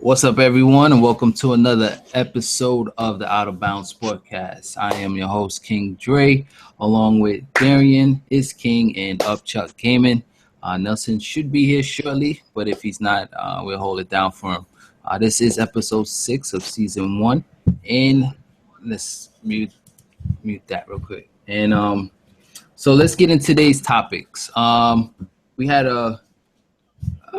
What's up, everyone, and welcome to another episode of the Out of Bounds Sportscast. I am your host, King Dre, along with Darion, is King, and Upchuck Gaming. Nelson should be here shortly, but if he's not, we'll hold it down for him. This is episode 6 of season 1, and let's mute that real quick. And so let's get into today's topics. We had a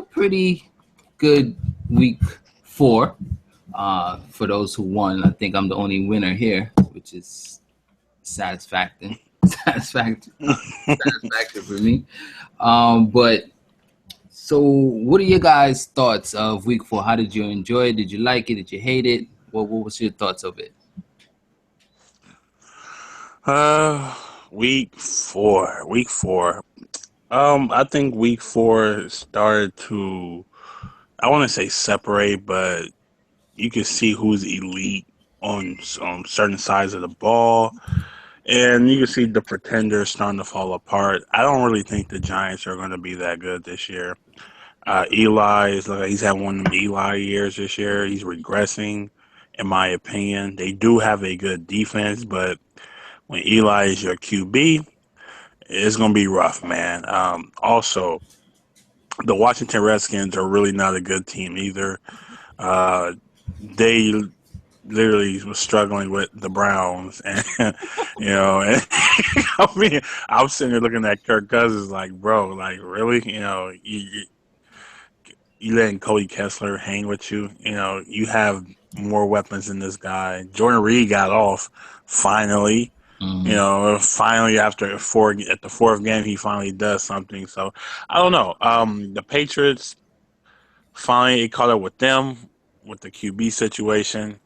pretty good week 4. For those who won, I think I'm the only winner here, which is satisfactory for me. But so, what are your guys' thoughts of week 4? How did you enjoy it? Did you like it? Did you hate it? What was your thoughts of it? Week four. I think week 4 started to, I want to say separate, but you can see who's elite on certain sides of the ball, and you can see the pretenders starting to fall apart. I don't really think the Giants are going to be that good this year. Eli is like he's had one of them Eli years this year. He's regressing, in my opinion. They do have a good defense, but when Eli is your QB, it's going to be rough, man. Also, the Washington Redskins are really not a good team either. They literally was struggling with the Browns, and and I mean, I was sitting there looking at Kirk Cousins like, bro, like really, you letting Cody Kessler hang with you. You have more weapons than this guy. Jordan Reed got off finally. Finally after at the fourth game, he finally does something. So I don't know. The Patriots finally caught up with them with the QB situation.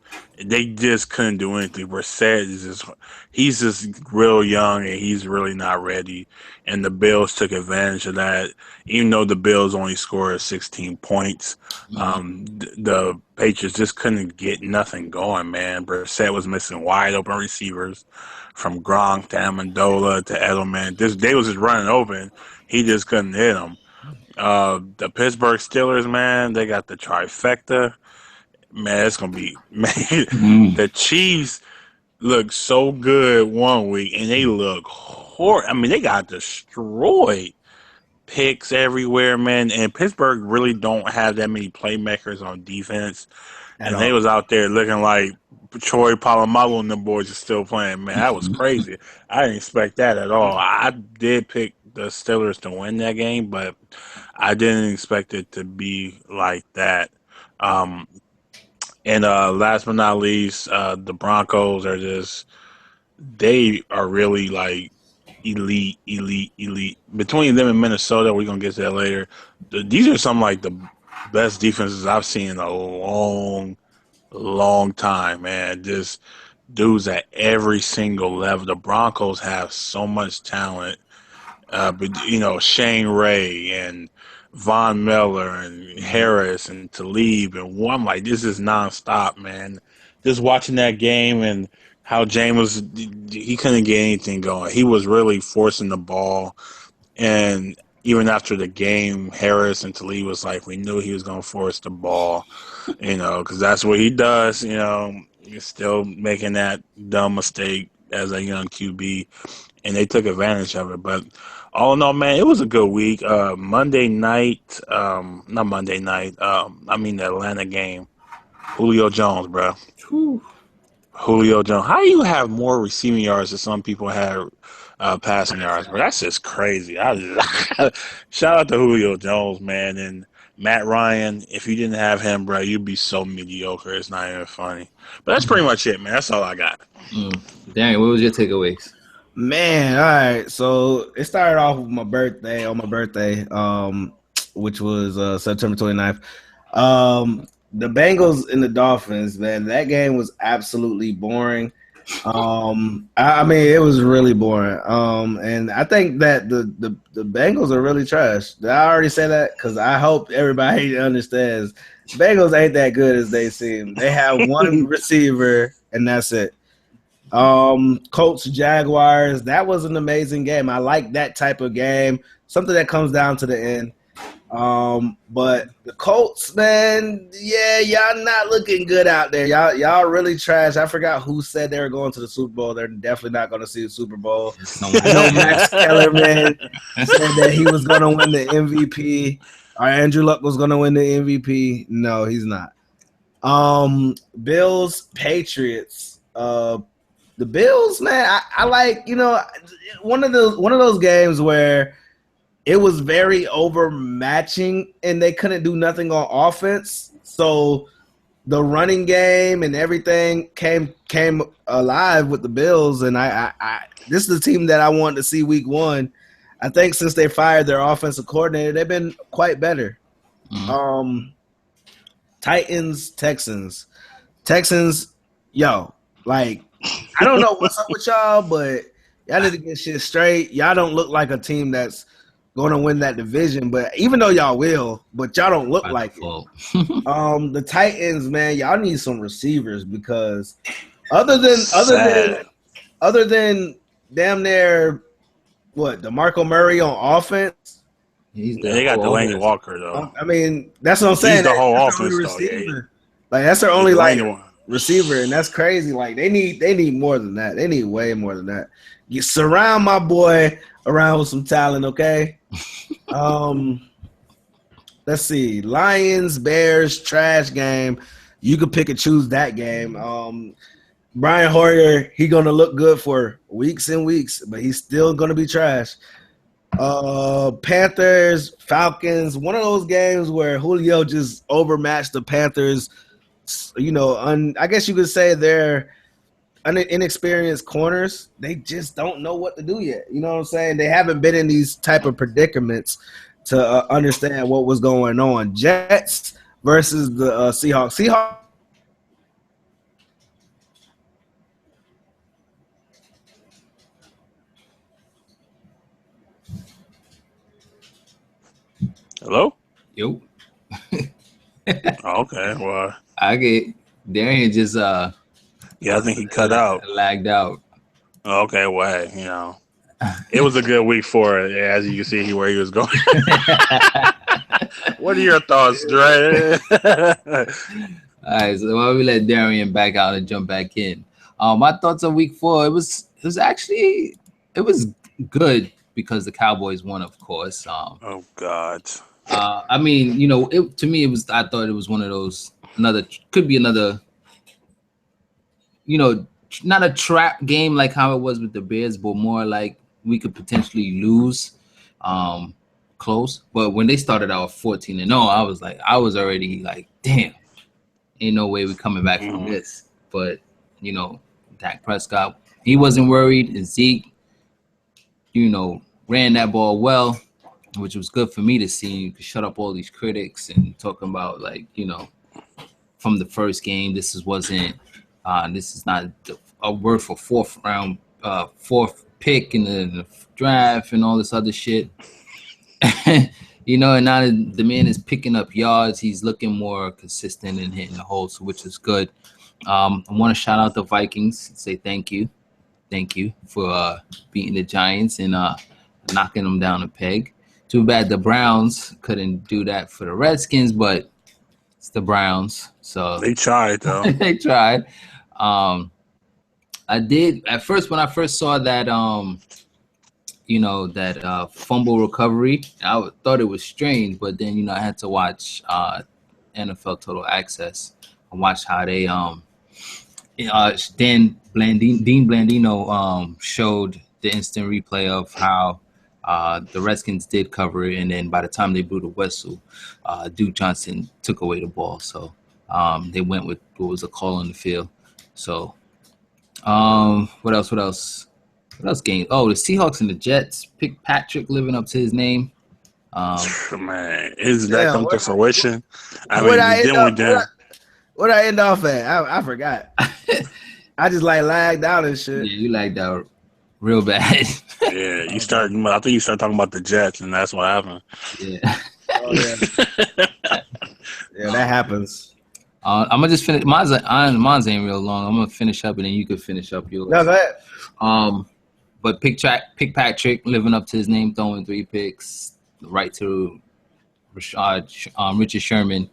They just couldn't do anything. Brissett he's just real young and he's really not ready. And the Bills took advantage of that. Even though the Bills only scored 16 points, the Patriots just couldn't get nothing going, man. Brissett was missing wide open receivers from Gronk to Amendola to Edelman. They was just running open. He just couldn't hit them. The Pittsburgh Steelers, man, they got the trifecta. Man, it's gonna be The Chiefs look so good one week, and they look horrible. I mean, they got destroyed. Picks everywhere, man. And Pittsburgh really don't have that many playmakers on defense, and they was out there looking like Troy Polamalu and the boys are still playing. Man, that was crazy. I didn't expect that at all. I did pick the Steelers to win that game, but I didn't expect it to be like that. And last but not least, the Broncos they are really like elite. Between them and Minnesota, we're going to get to that later. These are some like the best defenses I've seen in a long time, man. Just dudes at every single level. The Broncos have so much talent. But Shane Ray and Von Miller and Harris and Talib and I'm like, this is nonstop, man. Just watching that game and how James he couldn't get anything going. He was really forcing the ball, and even after the game, Harris and Talib was like, we knew he was going to force the ball, because that's what he does. He's still making that dumb mistake as a young QB, and they took advantage of it. But all in all, man, it was a good week. Monday night, not Monday night. I mean the Atlanta game. Julio Jones, bro. Julio Jones. How do you have more receiving yards than some people have passing yards, bro? That's just crazy. Shout out to Julio Jones, man, and Matt Ryan. If you didn't have him, bro, you'd be so mediocre. It's not even funny. But that's pretty much it, man. That's all I got. Dang, what was your takeaways? Man, all right. So it started off with my birthday, which was September 29th. The Bengals and the Dolphins, man, that game was absolutely boring. I mean, it was really boring. And I think that the Bengals are really trash. Did I already say that? Because I hope everybody understands. Bengals ain't that good as they seem. They have one receiver, and that's it. Colts, Jaguars, that was an amazing game. I like that type of game, something that comes down to the end. But the Colts, man, yeah, y'all not looking good out there. Y'all really trash. I forgot who said they were going to the Super Bowl. They're definitely not going to see the Super Bowl. I know Max Kellerman said that he was going to win the MVP. Or Andrew Luck was going to win the MVP. No, he's not. Bills, Patriots. The Bills, man, I like, one of those games where it was very overmatching and they couldn't do nothing on offense. So the running game and everything came alive with the Bills. And I this is the team that I wanted to see week 1. I think since they fired their offensive coordinator, they've been quite better. Mm-hmm. Titans, Texans, yo, like, I don't know what's up with y'all, but y'all need to get shit straight. Y'all don't look like a team that's going to win that division, but even though y'all will, but y'all don't look like it. The Titans, man, y'all need some receivers because other than damn near what, DeMarco Murray on offense. They got Delaney Walker though. I mean, that's what I'm saying. He's the whole offense receiver. Like that's their only receiver, and that's crazy. Like they need more than that. They need way more than that. You surround my boy around with some talent, okay? Let's see. Lions, Bears, trash game. You could pick and choose that game. Brian Hoyer, he gonna look good for weeks and weeks, but he's still gonna be trash. Panthers, Falcons, one of those games where Julio just overmatched the Panthers. I guess you could say they're inexperienced corners. They just don't know what to do yet. You know what I'm saying? They haven't been in these type of predicaments to understand what was going on. Jets versus the Seahawks. Hello? Yo. Okay, well. I get Darion just I think he cut out. Lagged out. Okay, well, it was a good week for it, as you can see where he was going. What are your thoughts, Dre? All right, so while we let Darion back out and jump back in, my thoughts on week 4, it was good because the Cowboys won, of course. Oh God. I mean, to me, I thought it was one of those could be another, not a trap game like how it was with the Bears, but more like we could potentially lose close. But when they started out 14-0, I was already like, damn, ain't no way we coming back from this. But, Dak Prescott, he wasn't worried. And Zeke, ran that ball well, which was good for me to see. You could shut up all these critics and talking about, like, from the first game, this is not a word for fourth pick in the draft and all this other shit. And now the man is picking up yards. He's looking more consistent and hitting the holes, which is good. I want to shout out the Vikings and say thank you for beating the Giants and knocking them down a peg. Too bad the Browns couldn't do that for the Redskins, but it's the Browns. So they tried, though. They tried. I did at first when I first saw that that fumble recovery, I thought it was strange, but then I had to watch NFL Total Access and watch how they Dean Blandino showed the instant replay of how the Redskins did cover it, and then by the time they blew the whistle, Duke Johnson took away the ball. So they went with what was a call on the field. So what else game? Oh, the Seahawks and the Jets. Pick Patrick living up to his name. Man, is that come to fruition? Where'd I end off at? I forgot. I just lagged out and shit. Yeah, you lagged out real bad. Yeah, I think you started talking about the Jets, and that's what happened. Yeah. Oh, yeah. Yeah, that happens. I'm gonna just finish. Mine's ain't real long. I'm gonna finish up, and then you can finish up yours. No, go ahead. But pick Patrick living up to his name, throwing 3 picks, right to Richard Sherman,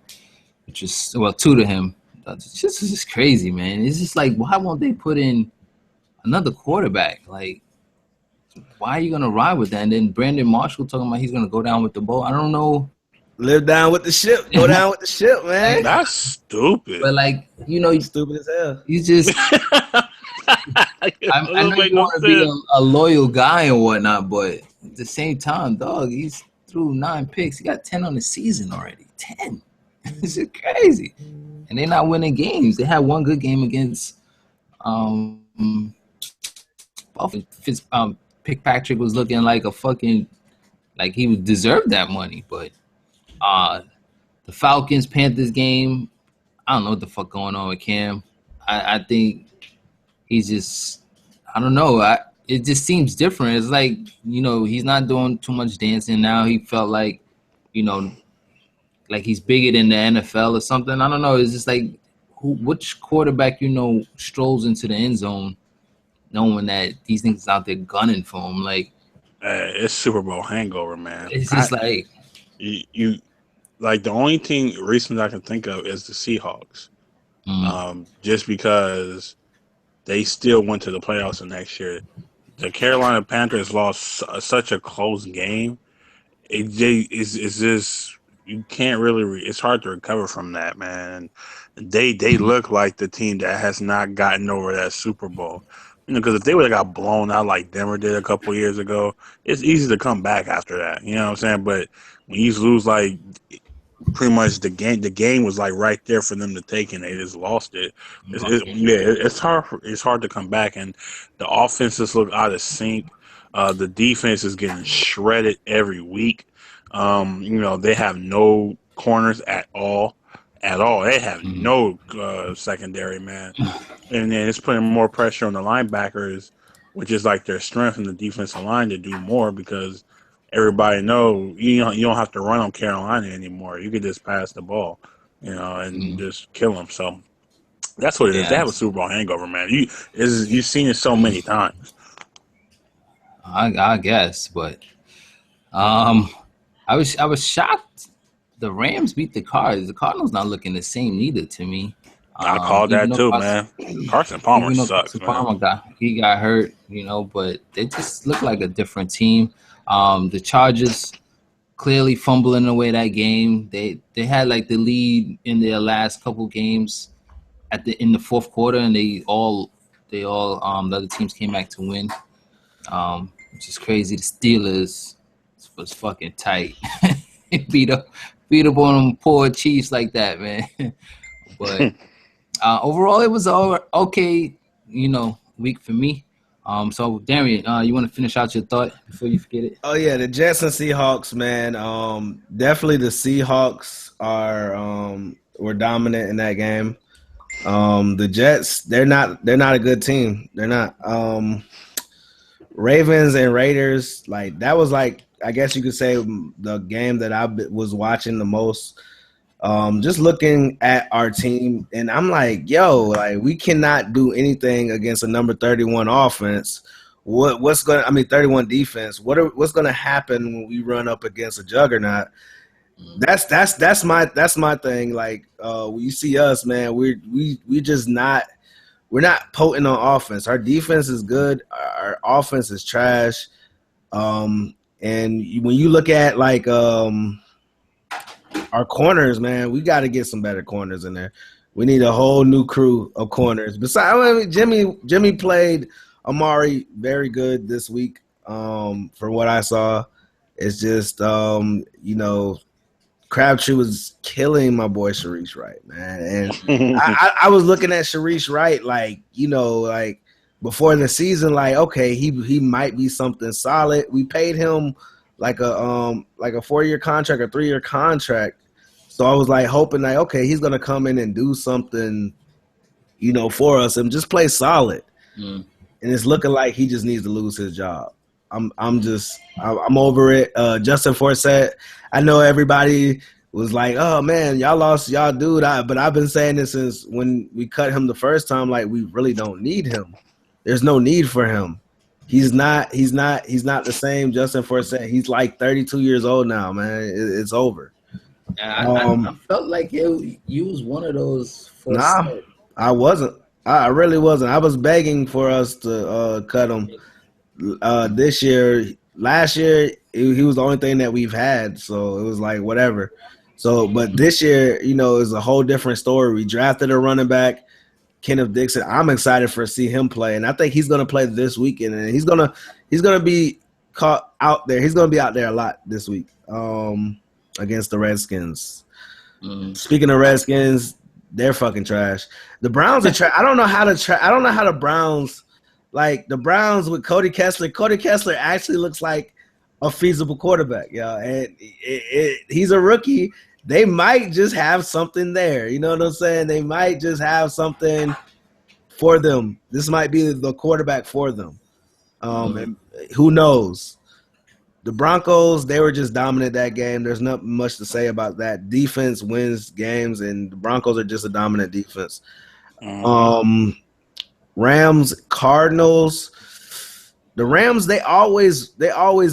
which is two to him. It's just crazy, man. It's just like, why won't they put in another quarterback? Like, why are you gonna ride with that? And then Brandon Marshall talking about he's gonna go down with the ball. I don't know. Live down with the ship. Go down with the ship, man. That's stupid. But like, stupid as hell. You just. I know you want to be a loyal guy and whatnot, but at the same time, dog, he's threw 9 picks. He got 10 on the season already. 10. This is crazy. And they're not winning games. They had one good game against Fitzpatrick was looking like a fucking like he would deserve that money, but the Falcons-Panthers game, I don't know what the fuck going on with Cam. I think he's just, I don't know. It just seems different. It's like, he's not doing too much dancing now. He felt like, like he's bigger than the NFL or something. I don't know. It's just like, which quarterback, strolls into the end zone knowing that these niggas out there gunning for him. Like, it's Super Bowl hangover, man. It's just like you like the only thing recently I can think of is the Seahawks, just because they still went to the playoffs the next year. The Carolina Panthers lost such a close game. It's just you can't really. It's hard to recover from that, man. They look like the team that has not gotten over that Super Bowl. Because if they would have got blown out like Denver did a couple years ago, it's easy to come back after that. You know what I'm saying? But when you lose, like, pretty much the game was like right there for them to take, and they just lost it. It's hard. It's hard to come back, and the offenses look out of sync. The defense is getting shredded every week. They have no corners at all. They have no secondary, man. And then it's putting more pressure on the linebackers, which is like their strength in the defensive line to do more because everybody knows you don't have to run on Carolina anymore. You can just pass the ball, and just kill them. So that's what it is. They have a Super Bowl hangover, man. You've seen it so many times. I guess, but I was shocked. The Rams beat the Cards. The Cardinals not looking the same neither to me. I called that too, man. Carson Palmer sucks, man. Palmer got hurt, but they just look like a different team. The Chargers clearly fumbling away that game. They had like the lead in their last couple games in the fourth quarter, and they all the other teams came back to win. Which is crazy. The Steelers was fucking tight. beat up on them poor Chiefs like that, man. But overall, it was all okay, week for me. So Darion, you want to finish out your thought before you forget it? Oh yeah, the Jets and Seahawks, man. Definitely the Seahawks were dominant in that game. The Jets, they're not a good team. They're not. Ravens and Raiders, like that was like, I guess you could say the game that I was watching the most. Just looking at our team, and I'm like, like we cannot do anything against a number 31 offense. 31 defense. What's gonna happen when we run up against a juggernaut? That's my thing. Like when you see us, man, we just not. We're not potent on offense. Our defense is good. Our offense is trash. And when you look at like our corners, man, we got to get some better corners in there. We need a whole new crew of corners. Besides, Jimmy played Amari very good this week. From what I saw, it's just Crabtree was killing my boy Sharice Wright, man. And I was looking at Sharice Wright like before the season, like, okay, he might be something solid. We paid him like a 4-year contract or 3-year contract. So I was like hoping like, okay, he's gonna come in and do something, for us and just play solid. And it's looking like he just needs to lose his job. I'm over it. Justin Forsett, I know everybody was like, oh man, y'all lost y'all dude. But I've been saying this since when we cut him the first time, like we really don't need him. There's no need for him. He's not the same Justin Forsett. He's like 32 years old now, man. It's over. I felt like you was one of those. Nah, I wasn't. I really wasn't. I was begging for us to cut him this year. Last year, he was the only thing that we've had, so it was like whatever. So, but this year, is a whole different story. We drafted a running back, Kenneth Dixon. I'm excited for see him play, and I think he's going to play this weekend, and he's gonna be caught out there. He's going to be out there a lot this week against the Redskins. Speaking of Redskins, they're fucking trash. The Browns are trash. I don't know how the Browns. Like the Browns with Cody Kessler. Cody Kessler actually looks like a feasible quarterback, and he's a rookie. They might just have something there. You know what I'm saying? They might just have something for them. This might be the quarterback for them. And who knows? The Broncos, they were just dominant that game. There's not much to say about that. Defense wins games, and the Broncos are just a dominant defense. Rams, Cardinals. The Rams, they always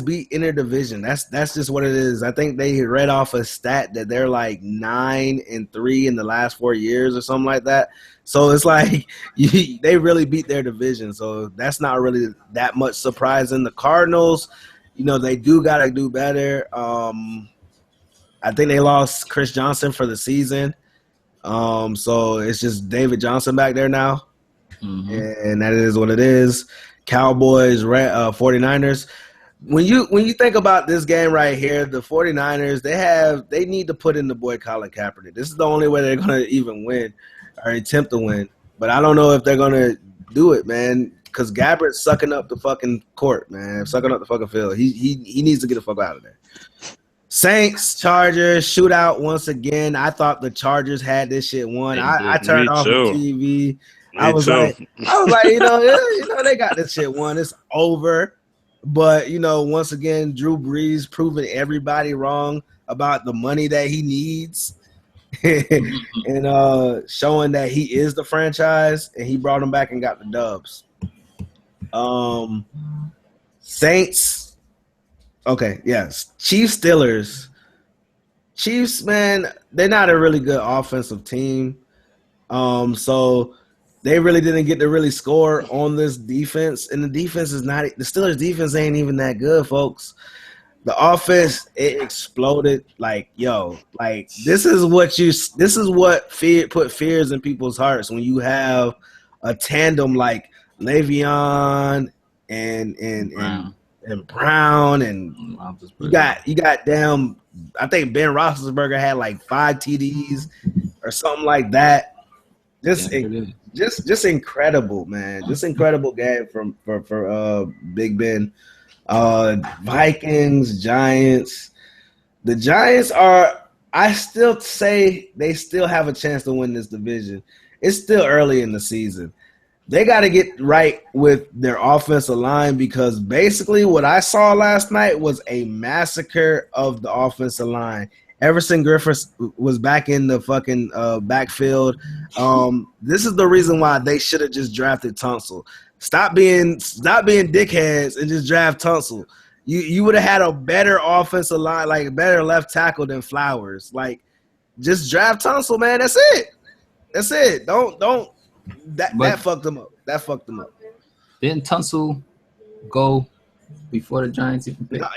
beat inner division. That's just what it is. I think they read off a stat that they're like 9-3 in the last 4 years or something like that. So it's like they really beat their division. So that's not really that much surprising. The Cardinals, they do got to do better. I think they lost Chris Johnson for the season. So it's just David Johnson back there now. And that is what it is. Cowboys, 49ers. When you think about this game right here, the 49ers, they need to put in the boy Colin Kaepernick. This is the only way they're going to even win or attempt to win. But I don't know if they're going to do it, man, because Gabbert's sucking up the fucking court, man, sucking up the fucking field. He needs to get the fuck out of there. Saints, Chargers, shootout once again. I thought the Chargers had this shit won. I turned off the TV. I was like, they got this shit won. It's over. But, once again, Drew Brees proving everybody wrong about the money that he needs and showing that he is the franchise, and he brought them back and got the dubs. Saints. Okay, yes. Chiefs, Steelers. Chiefs, man, they're not a really good offensive team. So they really didn't get to really score on this defense, and the defense is not – the Steelers' defense ain't even that good, folks. The offense, it exploded. Like, this is what put fears in people's hearts when you have a tandem like Le'Veon and Brown, and you got damn – I think Ben Roethlisberger had like 5 TDs or something like that. Just incredible, man. Just incredible game for Big Ben. Vikings, Giants. The Giants I still say they still have a chance to win this division. It's still early in the season. They got to get right with their offensive line, because basically what I saw last night was a massacre of the offensive line. Everson Griffiths was back in the fucking backfield. This is the reason why they should have just drafted Tunsil. Stop being dickheads and just draft Tunsil. You would have had a better offensive line, like a better left tackle than Flowers. Like, just draft Tunsil, man. That's it. That fucked them up. Didn't Tunsil go before the Giants even picked? No,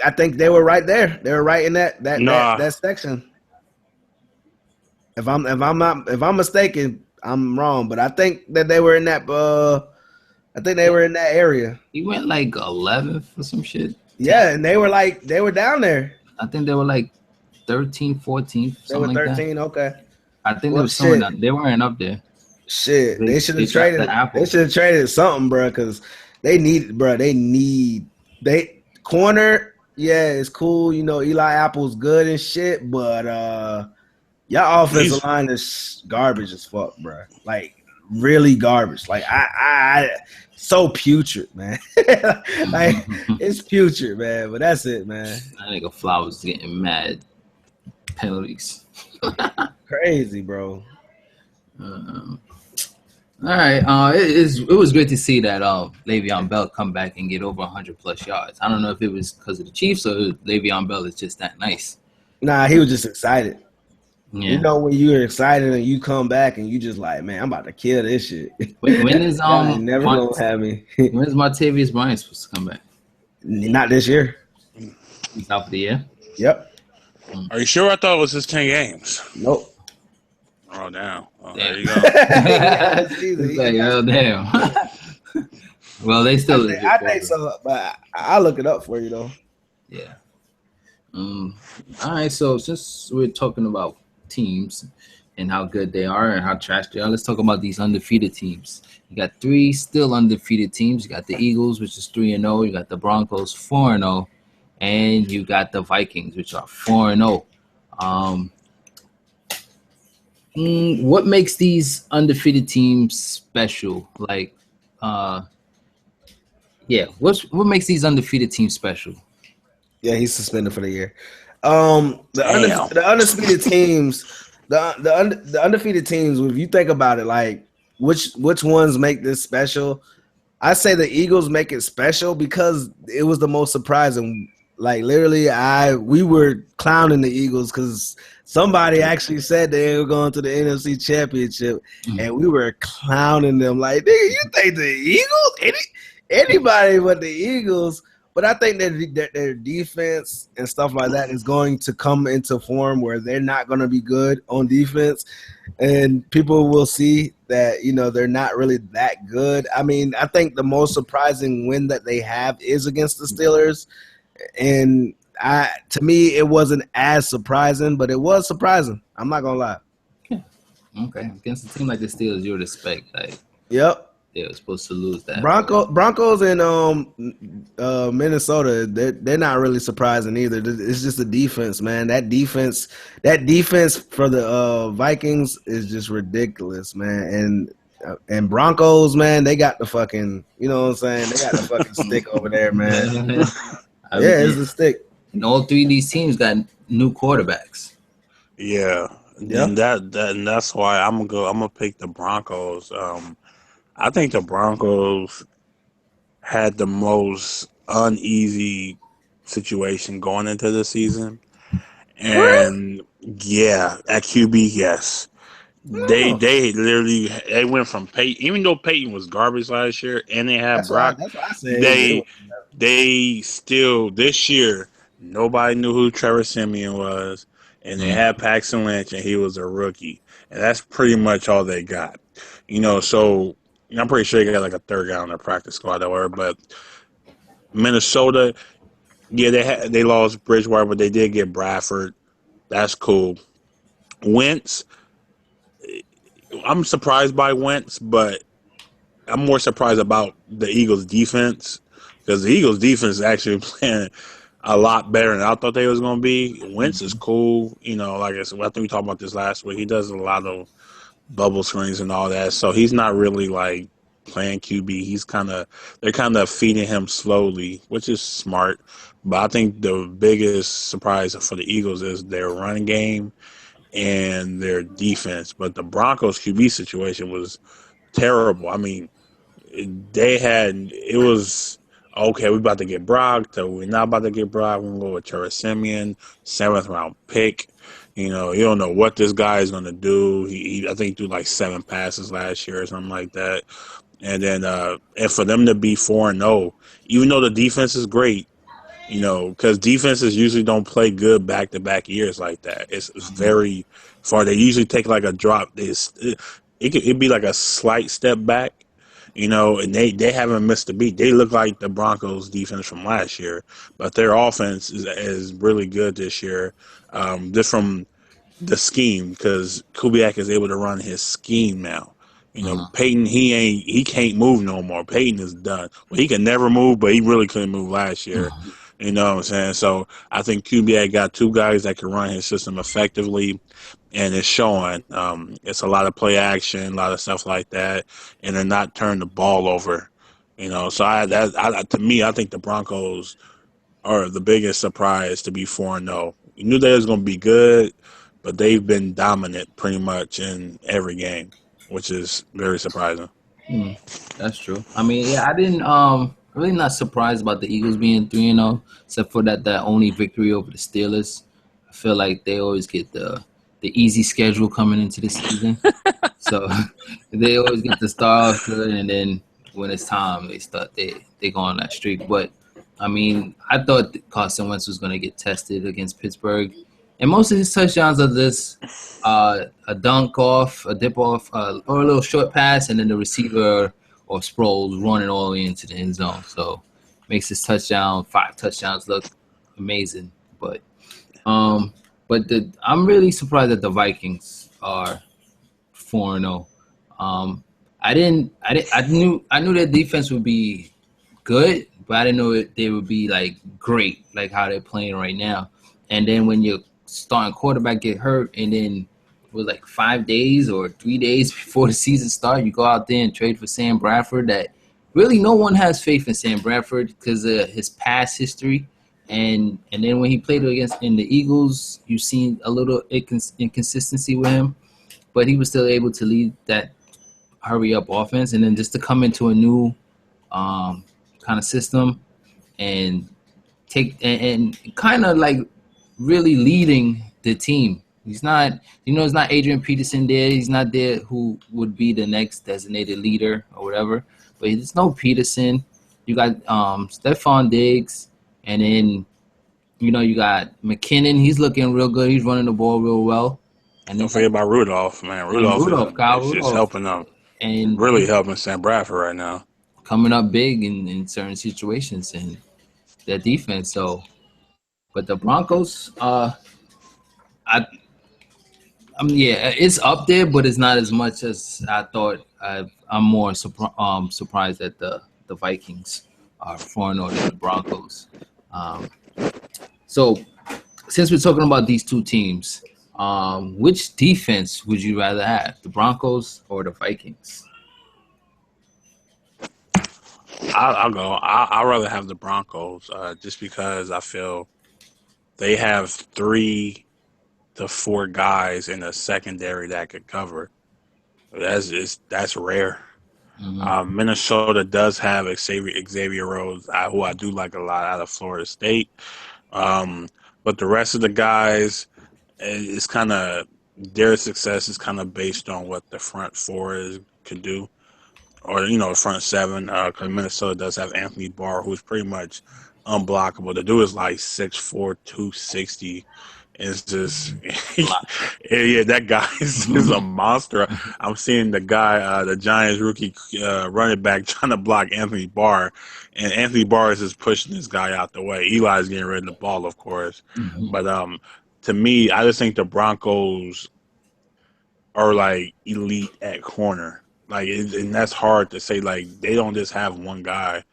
I think they were right there. They were right in that section. If I'm mistaken, I'm wrong. But I think that they were in that. I think they were in that area. He went like 11th or some shit. Yeah, and they were down there. I think they were like 13, 14. They were 13. Like, okay. I think they were somewhere. They weren't up there. Shit, they should have traded. They should have traded something, bro, because they need corner. Yeah, it's cool. Eli Apple's good and shit, but y'all offensive line is garbage as fuck, bro. Like, really garbage. Like, I so putrid, man. Like, it's putrid, man. But that's it, man. That nigga Flowers getting mad penalties. Crazy, bro. All right. It was great to see that Le'Veon Bell come back and get over 100+ yards. I don't know if it was because of the Chiefs or Le'Veon Bell is just that nice. Nah, he was just excited. Yeah. You know when you're excited and you come back and you just like, man, I'm about to kill this shit. When is God never gonna have me. when is Martavius Bryant supposed to come back? Not this year. He's out for the year. Yep. Are you sure? I thought it was just 10 games. Nope. Oh, damn. Oh, Damn. there you go. It's like, oh, damn. Well, they still. I think so, but I'll look it up for you though. Yeah. All right. So since we're talking about teams and how good they are and how trash they are, let's talk about these undefeated teams. You got 3 still undefeated teams. You got the Eagles, which is 3-0. You got the Broncos, 4-0, and you got the Vikings, which are 4-0. What makes these undefeated teams special? Like, what makes these undefeated teams special? Yeah, he's suspended for the year. The undefeated teams, the undefeated teams. If you think about it, like which ones make this special? I say the Eagles make it special because it was the most surprising. Like literally, we were clowning the Eagles because somebody actually said they were going to the NFC Championship, and we were clowning them like, nigga, you think the Eagles? Anybody but the Eagles. But I think that their defense and stuff like that is going to come into form where they're not going to be good on defense, and people will see that they're not really that good. I mean, I think the most surprising win that they have is against the Steelers, and to me it wasn't as surprising, but it was surprising. I'm not gonna lie. Okay, against a team like the Steelers, you would expect Yep. They were supposed to lose that. Broncos and Minnesota, they're not really surprising either. It's just the defense, man. That defense for the Vikings is just ridiculous, man. And Broncos, man, they got the fucking, you know what I'm saying? They got the fucking stick over there, man. It's the stick. And all 3 of these teams got new quarterbacks. Yeah. And that's why I'm gonna pick the Broncos. I think the Broncos had the most uneasy situation going into the season. And at QB, yes. They literally went from Peyton, even though Peyton was garbage last year and they had Brock, that's what I said. They still this year nobody knew who Trevor Siemian was, and they had Paxton Lynch and he was a rookie. And that's pretty much all they got. So I'm pretty sure they got like a third guy on their practice squad or whatever. But Minnesota, they lost Bridgewater, but they did get Bradford. That's cool. Wentz, I'm surprised by Wentz, but I'm more surprised about the Eagles' defense because the Eagles' defense is actually playing a lot better than I thought they was going to be. Wentz is cool. Like I said, I think we talked about this last week. He does a lot of bubble screens and all that, so he's not really like playing QB. They're kind of feeding him slowly, which is smart. But I think the biggest surprise for the Eagles is their running game and their defense. But the Broncos QB situation was terrible. I mean, it was okay. We're about to get Brock. So we're not about to get Brock. We're gonna go with Trevor Siemian, 7th round pick. You don't know what this guy is gonna do. I think he threw like 7 passes last year or something like that. And then and for them to be 4-0, even though the defense is great, because defenses usually don't play good back-to-back years like that. It's very far. They usually take like a drop. It'd be like a slight step back, and they haven't missed a beat. They look like the Broncos defense from last year, but their offense is really good this year. Just from the scheme, because Kubiak is able to run his scheme now. Peyton, he can't move no more. Peyton is done. Well, he can never move, but he really couldn't move last year. You know what I'm saying? So I think Kubiak got 2 guys that can run his system effectively, and it's showing. It's a lot of play action, a lot of stuff like that, and they're not turning the ball over. So to me, I think the Broncos are the biggest surprise to be 4-0. You knew they was going to be good, but they've been dominant pretty much in every game, which is very surprising. That's true. I mean, I didn't really not surprised about the Eagles being 3-0, except for that only victory over the Steelers. I feel like they always get the easy schedule coming into the season. So they always get to start off good, and then when it's time, they go on that streak. But I mean, I thought Carson Wentz was going to get tested against Pittsburgh, and most of his touchdowns are this a dunk off, a dip off, or a little short pass, and then the receiver or Sproles running all the way into the end zone. So makes his 5 touchdowns look amazing. But I'm really surprised that the Vikings are 4-0. I knew their defense would be good, but I didn't know they would be like great, like how they're playing right now. And then when your starting quarterback get hurt, and then with like 5 days or 3 days before the season starts, you go out there and trade for Sam Bradford. That really no one has faith in Sam Bradford because of his past history. And then when he played against in the Eagles, you've seen a little inconsistency with him, but he was still able to lead that hurry up offense, and then just to come into a new kind of system and take and kind of like really leading the team. He's not, it's not Adrian Peterson there. He's not there who would be the next designated leader or whatever. But there's no Peterson. You got Stephon Diggs, and then you got McKinnon. He's looking real good. He's running the ball real well. And don't forget about Rudolph, man. Rudolph is just helping them. And really helping Sam Bradford right now. Coming up big in certain situations and their defense. So, but the Broncos, it's up there, but it's not as much as I thought. I'm more surprised that the Vikings are 4-0 than the Broncos. So, since we're talking about these two teams, which defense would you rather have, the Broncos or the Vikings? I'll go. I'd rather have the Broncos just because I feel they have 3 to 4 guys in the secondary that could cover. That's rare. Mm-hmm. Minnesota does have Xavier Rhodes, who I do like a lot, out of Florida State. But the rest of the guys, it's kind of their success is kind of based on what the front 4 can do, or front 7. Because Minnesota does have Anthony Barr, who's pretty much unblockable. The dude is like 6'4", 260. It's just, yeah, that guy is a monster. I'm seeing the guy, the Giants rookie running back, trying to block Anthony Barr, and Anthony Barr is just pushing this guy out the way. Eli's getting rid of the ball, of course. Mm-hmm. But to me, I just think the Broncos are like elite at corner. And that's hard to say. Like, they don't just have one guy;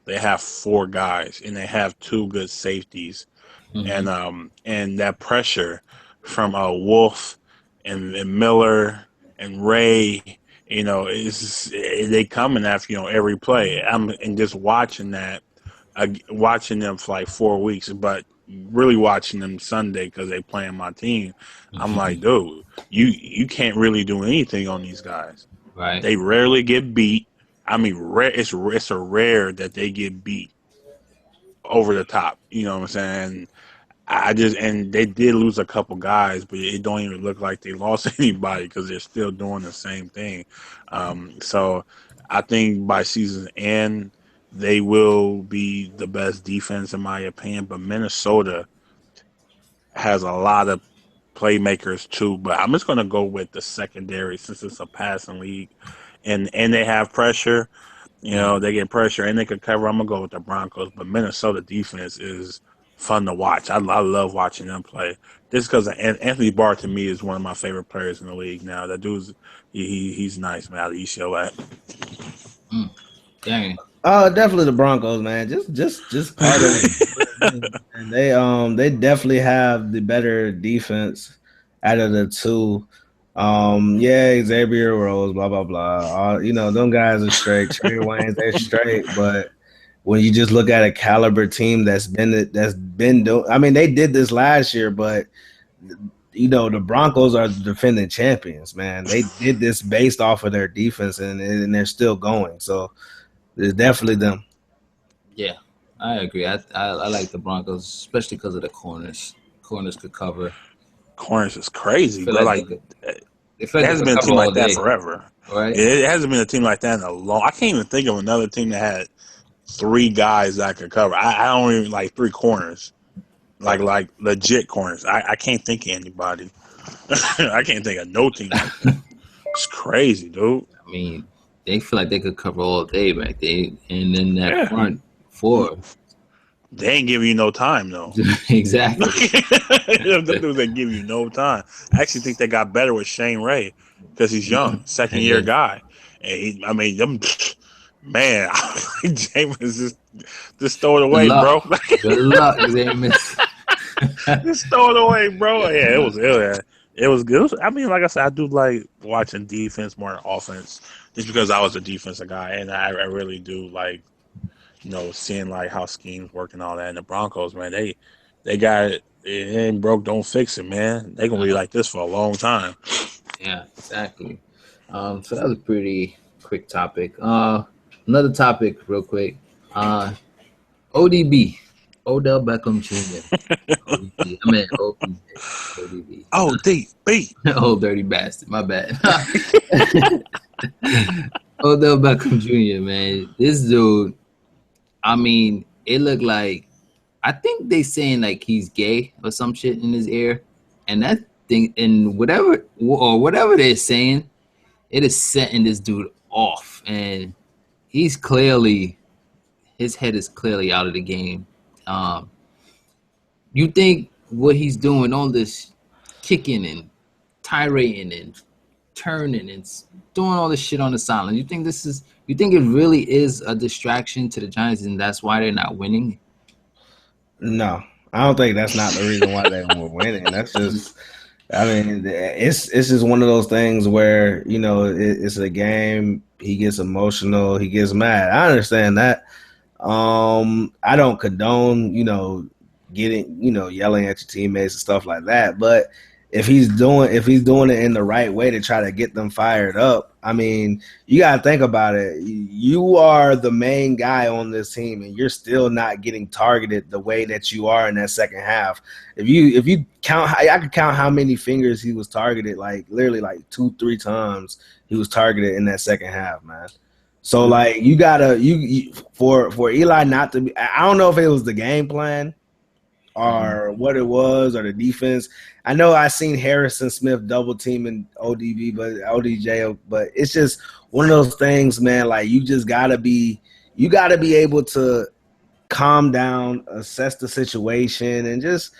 they have 4 guys, and they have 2 good safeties. Mm-hmm. And that pressure from Wolf and Miller and Ray, they coming after every play. And just watching that, watching them for like 4 weeks, but really watching them Sunday because they playing my team. Mm-hmm. I'm like, dude, you can't really do anything on these guys. Right? They rarely get beat. I mean, it's a rare that they get beat over the top. You know what I'm saying? And they did lose a couple guys, but it don't even look like they lost anybody because they're still doing the same thing. So I think by season's end, they will be the best defense in my opinion. But Minnesota has a lot of playmakers too. But I'm just going to go with the secondary since it's a passing league, and they have pressure. They get pressure and they can cover. I'm going to go with the Broncos. But Minnesota defense is fun to watch. I love watching them play. Just because Anthony Barr to me is one of my favorite players in the league now. That dude's he's nice, man. Out of UCLA. Dang. Definitely the Broncos, man. Just part of it. And they definitely have the better defense out of the 2. Xavier Rose, blah blah blah. Them guys are straight. Trey Waynes, they're straight, but when you just look at a caliber team that's been doing, I mean, they did this last year, but the Broncos are the defending champions, man. They did this based off of their defense, and they're still going. So it's definitely them. Yeah, I agree. I like the Broncos, especially because of the corners could cover. Corners is crazy, bro. Like it hasn't been a team like that forever. Right? It hasn't been a team like that in a long. I can't even think of another team that had 3 guys that could cover. I don't even like 3 corners, like legit corners. I can't think of anybody. I can't think of no team like that. It's crazy, dude. I mean, they feel like they could cover all day back there, and then that front 4. They ain't giving you no time, though. Exactly. Them dudes ain't give you no time. I actually think they got better with Shane Ray because he's young, second-year guy. And man, Jameis just throw it away, bro. Good luck, Jameis. Just throw it away, bro. Yeah, it was good. I mean, like I said, I do like watching defense more than offense, just because I was a defensive guy, and I really do like, seeing like how schemes work and all that. And the Broncos, man, they got it. It ain't broke, don't fix it, man. They gonna be like this for a long time. Yeah, exactly. So that was a pretty quick topic. Another topic, real quick. ODB, Odell Beckham Jr. ODB. I mean ODB. ODB. Old dirty bastard. My bad. Odell Beckham Jr. Man, this dude. I mean, it looked like, I think they saying like he's gay or some shit in his ear, and that thing, and whatever they're saying, it is setting this dude off, and his head is clearly out of the game. You think what he's doing, all this kicking and tirading and turning and doing all this shit on the sideline, you think it really is a distraction to the Giants, and that's why they're not winning? No, I don't think that's not the reason why they were winning. That's just, I mean, it's just one of those things where, it's a game. He gets emotional. He gets mad. I understand that. I don't condone, getting, yelling at your teammates and stuff like that. But if he's doing it in the right way to try to get them fired up, I mean, you got to think about it. You are the main guy on this team, and you're still not getting targeted the way that you are in that second half. If you count, I could count how many fingers he was targeted, like literally like 2-3 times he was targeted in that second half, man. So like you gotta for Eli not to be. I don't know if it was the game plan or what it was, or the defense. I know I seen Harrison Smith double teaming ODJ, but it's just one of those things, man. Like you gotta be able to calm down, assess the situation, and just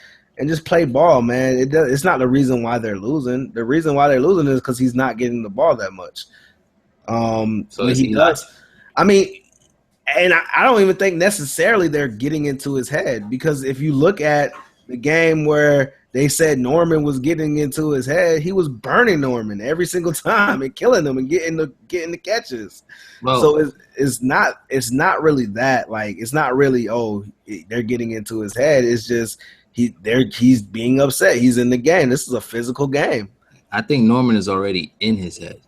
play ball, man. It's not the reason why they're losing. The reason why they're losing is because he's not getting the ball that much. So he does. I mean. And I don't even think necessarily they're getting into his head, because if you look at the game where they said Norman was getting into his head, he was burning Norman every single time and killing him and getting the catches. Well, so it's not really that, like, it's not really, they're getting into his head. It's just he's being upset. He's in the game. This is a physical game. I think Norman is already in his head.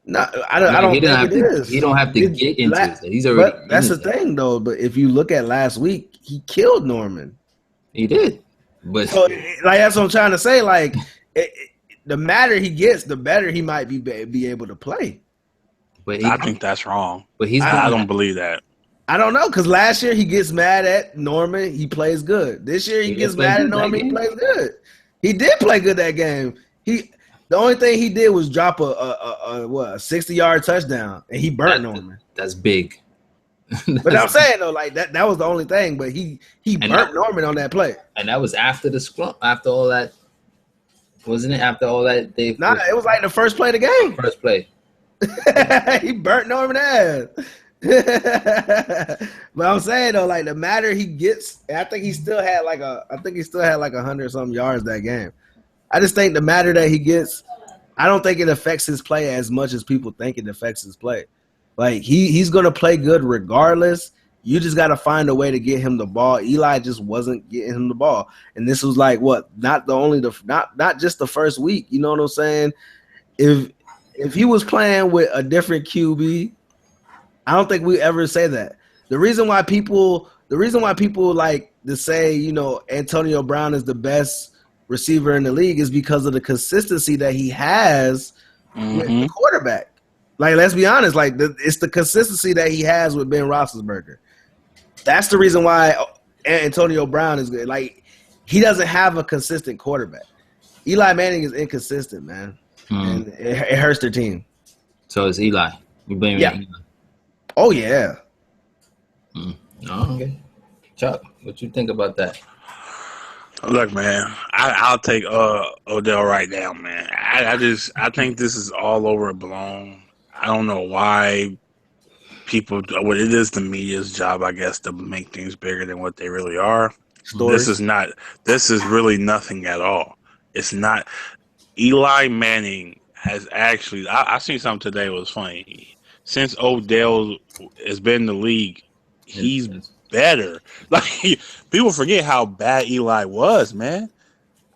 No, I don't think it is. He don't have to get into it. He's already. But that's the thing, though. But if you look at last week, he killed Norman. He did. But so, like, that's what I'm trying to say. Like, the madder he gets, the better he might be able to play. But I think that's wrong. But I don't believe that. I don't know, because last year he gets mad at Norman, he plays good. This year he gets mad at Norman, he plays good. He did play good that game. The only thing he did was drop a 60-yard touchdown, and he burnt Norman. That's big. But I'm saying, though, like that was the only thing. But he burnt Norman on that play. And that was after the scrum. After all that, wasn't it? After all that, it was like the first play of the game. First play. He burnt Norman ass. But I'm saying, though, like the matter he gets, I think he still had like 100 something yards that game. I just think the matter that he gets, I don't think it affects his play as much as people think it affects his play. Like he's gonna play good regardless. You just got to find a way to get him the ball. Eli just wasn't getting him the ball, and this was like not just the first week. You know what I'm saying? If he was playing with a different QB, I don't think we ever say that. The reason why people like to say, Antonio Brown is the best receiver in the league is because of the consistency that he has with the quarterback. Like, let's be honest, like it's the consistency that he has with Ben Roethlisberger. That's the reason why Antonio Brown is good. Like, he doesn't have a consistent quarterback. Eli Manning is inconsistent, man, and it hurts their team. So it's Eli. You blame Eli? Oh yeah. Oh, okay. Chuck, what you think about that? Look, man, I'll take Odell right now, man. I think this is all overblown. I don't know why people. What it is, the media's job, I guess, to make things bigger than what they really are. Stories. This is really nothing at all. It's not. Eli Manning has actually. I seen something today. It was funny. Since Odell has been in the league, he's better. Like, people forget how bad Eli was, man.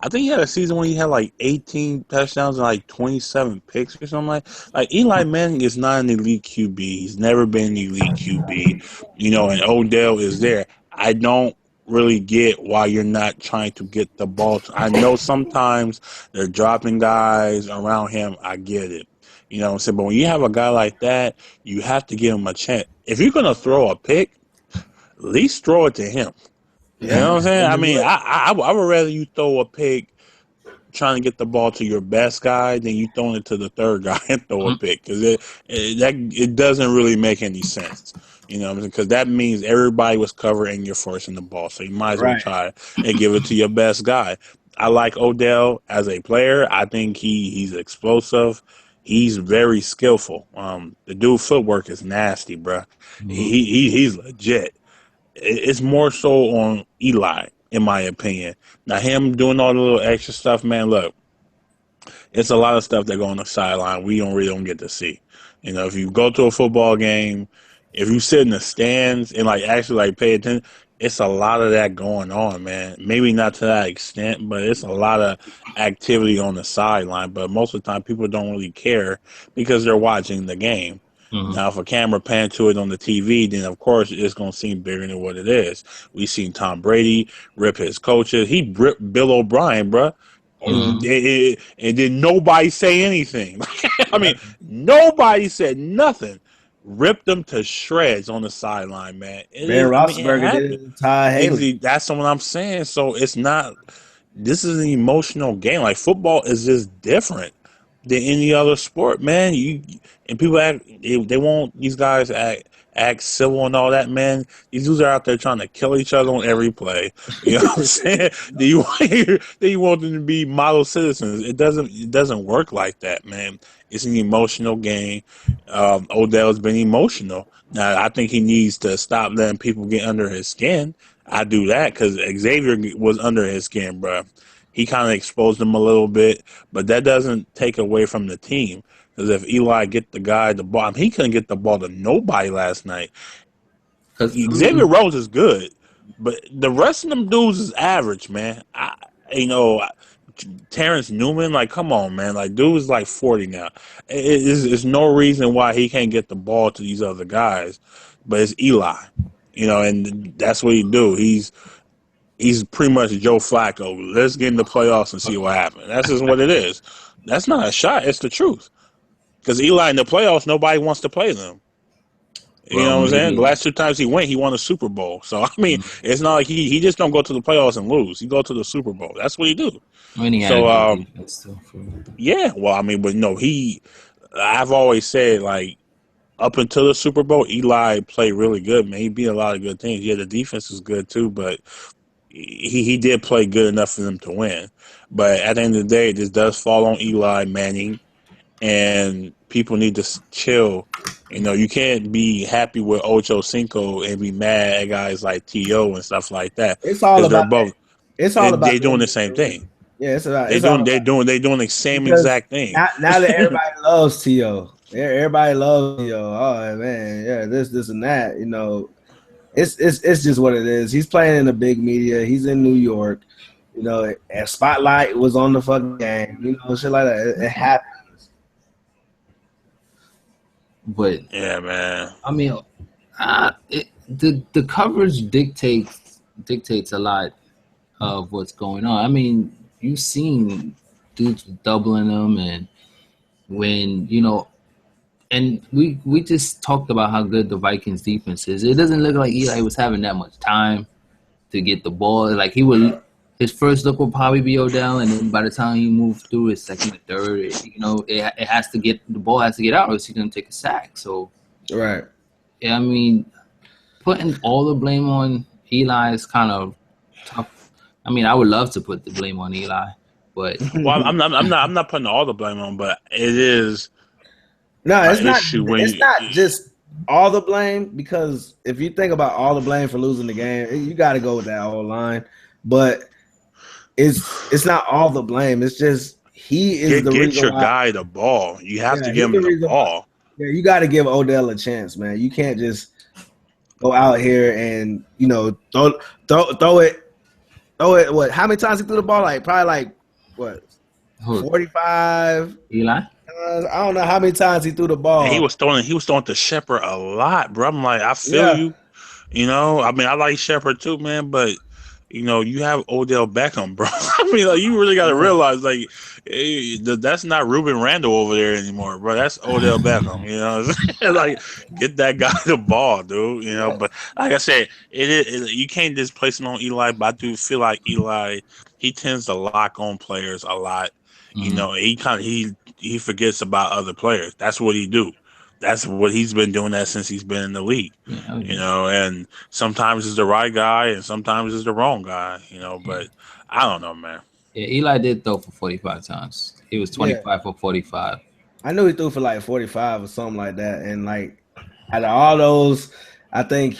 I think he had a season when he had like 18 touchdowns and like 27 picks or something like Eli Manning is not an elite QB. He's never been an elite QB, and Odell is there. I don't really get why you're not trying to get the ball. I know sometimes they're dropping guys around him. I get it. You know what I'm saying? But when you have a guy like that, you have to give him a chance. If you're going to throw a pick, at least throw it to him. You know what I'm saying? I mean, I would rather you throw a pick trying to get the ball to your best guy than you throwing it to the third guy and throw a pick, because it doesn't really make any sense. You know what I'm saying? Because that means everybody was covering your forcing the ball, so you might as well try and give it to your best guy. I like Odell as a player. I think he's explosive. He's very skillful. The dude footwork is nasty, bro. He's legit. It's more so on Eli, in my opinion. Now, him doing all the little extra stuff, man, look, it's a lot of stuff that go on the sideline we don't get to see. If you go to a football game, if you sit in the stands and actually pay attention, it's a lot of that going on, man. Maybe not to that extent, but it's a lot of activity on the sideline. But most of the time, people don't really care because they're watching the game. Now, if a camera pans to it on the TV, then of course it's going to seem bigger than what it is. We've seen Tom Brady rip his coaches. He ripped Bill O'Brien, bro. And then nobody say anything. I mean, nobody said nothing. Ripped them to shreds on the sideline, man. Ben Roethlisberger did it. Ty Haley. That's what I'm saying. So it's not. This is an emotional game. Like, football is just different than any other sport, man. And people they want these guys act civil and all that, man. These dudes are out there trying to kill each other on every play. You know what I'm saying? Do you want them to be model citizens? It doesn't work like that, man. It's an emotional game. Odell's been emotional. Now, I think he needs to stop letting people get under his skin. I do that because Xavier was under his skin, bro. He kind of exposed him a little bit, but that doesn't take away from the team. Because if Eli get the guy the ball, he couldn't get the ball to nobody last night. Xavier Rhodes is good, but the rest of them dudes is average, man. Terrence Newman, come on, man. Dude is 40 now. There's no reason why he can't get the ball to these other guys, but it's Eli, and that's what he do. He's pretty much Joe Flacco. Let's get in the playoffs and see what happens. That's just what it is. That's not a shot. It's the truth. Because Eli in the playoffs, nobody wants to play them. You know what I'm saying? The last 2 times he won a Super Bowl. So, I mean, it's not like he just don't go to the playoffs and lose. He go to the Super Bowl. That's what he do. Yeah. Well, I mean, but no, I've always said, up until the Super Bowl, Eli played really good, man. He beat a lot of good teams. Yeah, the defense was good too, but he did play good enough for them to win. But at the end of the day, this does fall on Eli Manning, and people need to chill. You can't be happy with Ocho Cinco and be mad at guys like T.O. and stuff like that. It's all about both. It's all about they're doing the same thing. Yeah, they're doing the same exact thing. Now that everybody loves T.O. Everybody loves T.O. Oh man, yeah, this and that. It's just what it is. He's playing in the big media. He's in New York. And Spotlight was on the fucking game. Shit like that. It happens. But yeah, man. I mean, the coverage dictates a lot of what's going on. I mean, you've seen dudes doubling them, and when and we just talked about how good the Vikings defense is. It doesn't look like Eli was having that much time to get the ball. Like his first look will probably be Odell, and then by the time he moves through his second or third, it has to get the ball has to get out, or else he's gonna take a sack. So, Right. yeah, I mean, putting all the blame on Eli is kind of tough. I mean, I would love to put the blame on Eli, but Well, I'm not putting all the blame on, but it is No, an it's not. issue when It's not just all the blame, because if you think about all the blame for losing the game, you got to go with that whole line. But it's not all the blame. It's just he is the get reason your why. guy the ball. You have to He's give him the reason why. ball. Yeah, you got to give Odell a chance, man. You can't just go out here and throw it. What? How many times he threw the ball? Probably what? 45. Eli. I don't know how many times he threw the ball. And he was throwing to Shepard a lot, bro. I'm like, I feel you. I mean, I like Shepard too, man, but you have Odell Beckham, bro. I mean, like, you really got to realize, like, that's not Ruben Randall over there anymore, bro. That's Odell Beckham. Like, get that guy the ball, dude. But like I said, you can't just place it on Eli. But I do feel like Eli, he tends to lock on players a lot. He forgets about other players. That's what he do. That's what he's been doing that since he's been in the league. And sometimes it's the right guy and sometimes it's the wrong guy, but I don't know, man. Yeah, Eli did throw for 45 times. He was 25 for 45. I knew he threw for like 45 or something like that. And like out of all those, I think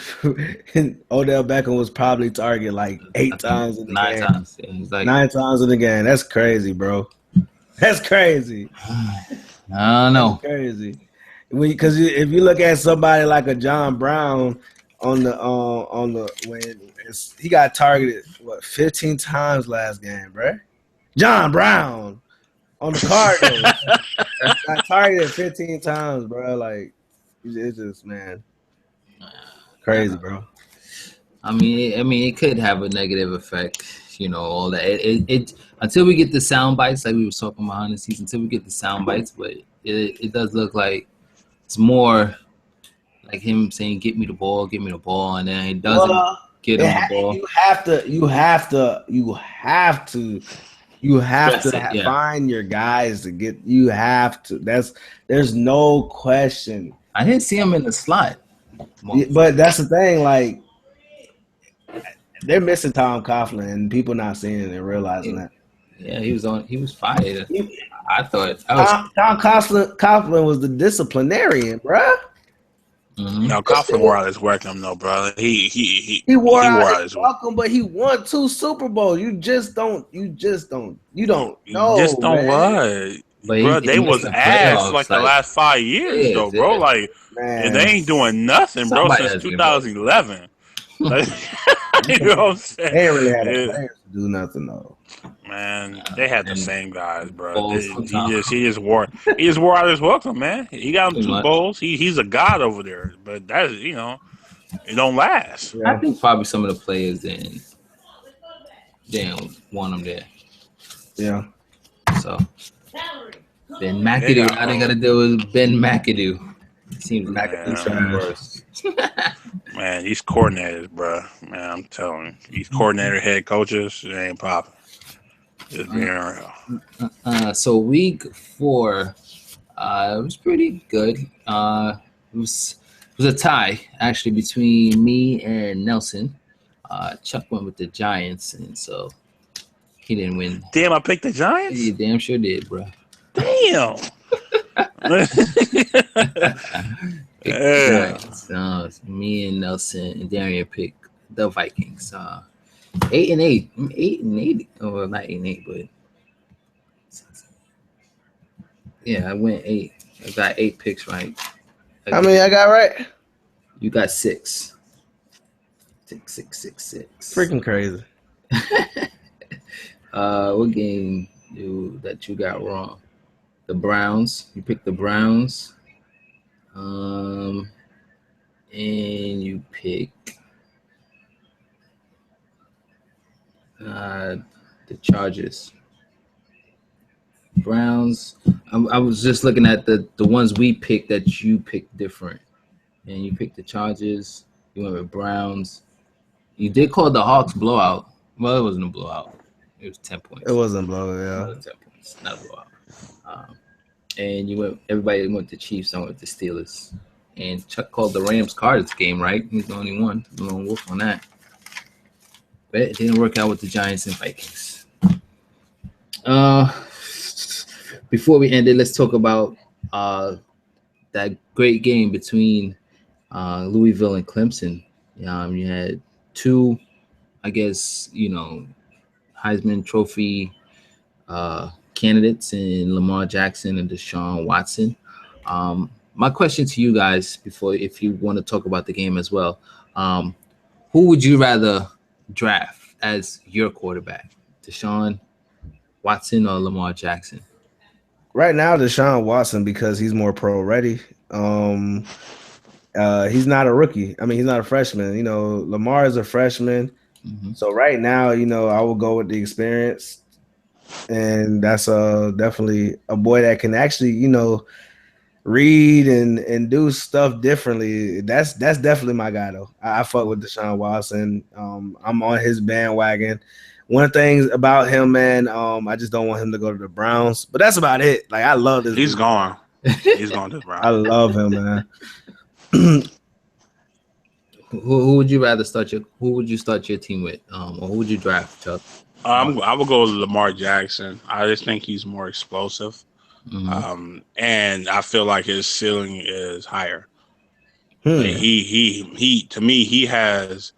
Odell Beckham was probably targeted like 8 times in the game. 9 times. Yeah, he's like 9 times in the game. That's crazy, bro. That's crazy. I don't know. That's crazy. Because if you look at somebody like a John Brown when he got targeted 15 times last game, bro. John Brown on the Cardinals got targeted 15 times, bro. Like it's just, man, crazy, bro. I mean, it could have a negative effect. All that. It until we get the sound bites, like we were talking behind the scenes. Until we get the sound bites, but it does look like it's more like him saying, "Get me the ball," and then he doesn't get him the ball. You have to find your guys to get. You have to. There's no question. I didn't see him in the slot, but that's the thing. Like they're missing Tom Coughlin, and people not seeing it and realizing that. Yeah, he was fired. I thought Tom Coughlin was the disciplinarian, bro. Mm-hmm. No, Coughlin wore out his welcome, though, bro. He wore out his welcome, but he won 2 Super Bowls. You don't know. You just don't what. Bro, they was ass like the last 5 years, though, bro. Like, and they ain't doing nothing, bro, since 2011. Like, you know what I'm saying? They ain't really had the players to do nothing, though. Man, they had the same guys, bro. He just wore out his welcome, man. He got him 2 bowls. He's a god over there, but that's it don't last. I think probably some of the players didn't want him there. Yeah. So Ben McAdoo, all they gotta do is Ben McAdoo. It seems McAdoo's worse. Man, these coordinators, bro. Man, I'm telling you, these coordinator head coaches, it ain't popping. Just being real. So week 4, it was pretty good. It was a tie actually between me and Nelson. Chuck went with the Giants, and so he didn't win. Damn, I picked the Giants? You damn sure did, bro. Damn. So me and Nelson and Darion picked the Vikings. 8-8. 8-8. Oh, not 8-8, but yeah, I went 8. I got 8 picks right. How many I got right? You got 6. 6. Freaking crazy. What game that you got wrong? The Browns. You picked the Browns. And you picked the Chargers. Browns. I was just looking at the ones we picked that you picked different, and you picked the Chargers. You went with Browns. You did call the Hawks blowout. Well, it wasn't a blowout. It was 10 points. It wasn't blow, It yeah. was 10 points, not a blowout. And everybody went to Chiefs. I went with the Steelers. And Chuck called the Rams Cardinals game, right? He's the only one. The lone wolf on that. But it didn't work out with the Giants and Vikings. Before we end it, let's talk about that great game between Louisville and Clemson. You had two, I guess, Heisman Trophy candidates in Lamar Jackson and Deshaun Watson. My question to you guys, if you want to talk about the game as well, who would you rather draft as your quarterback, Deshaun Watson or Lamar Jackson? Right now, Deshaun Watson, because he's more pro ready. He's not a rookie. I mean, he's not a freshman. Lamar is a freshman. Mm-hmm. So right now, I will go with the experience. And that's definitely a boy that can actually, read and do stuff differently. That's definitely my guy, though. I fuck with Deshaun Watson. I'm on his bandwagon. One of the things about him, man, I just don't want him to go to the Browns. But that's about it. Like, I love this. He's gone. He's gone to the Browns. I love him, man. Who would you rather start who would you start your team with? Or who would you draft, Chuck? I would go with Lamar Jackson. I just think he's more explosive. Mm-hmm. And I feel like his ceiling is higher. He to me, he has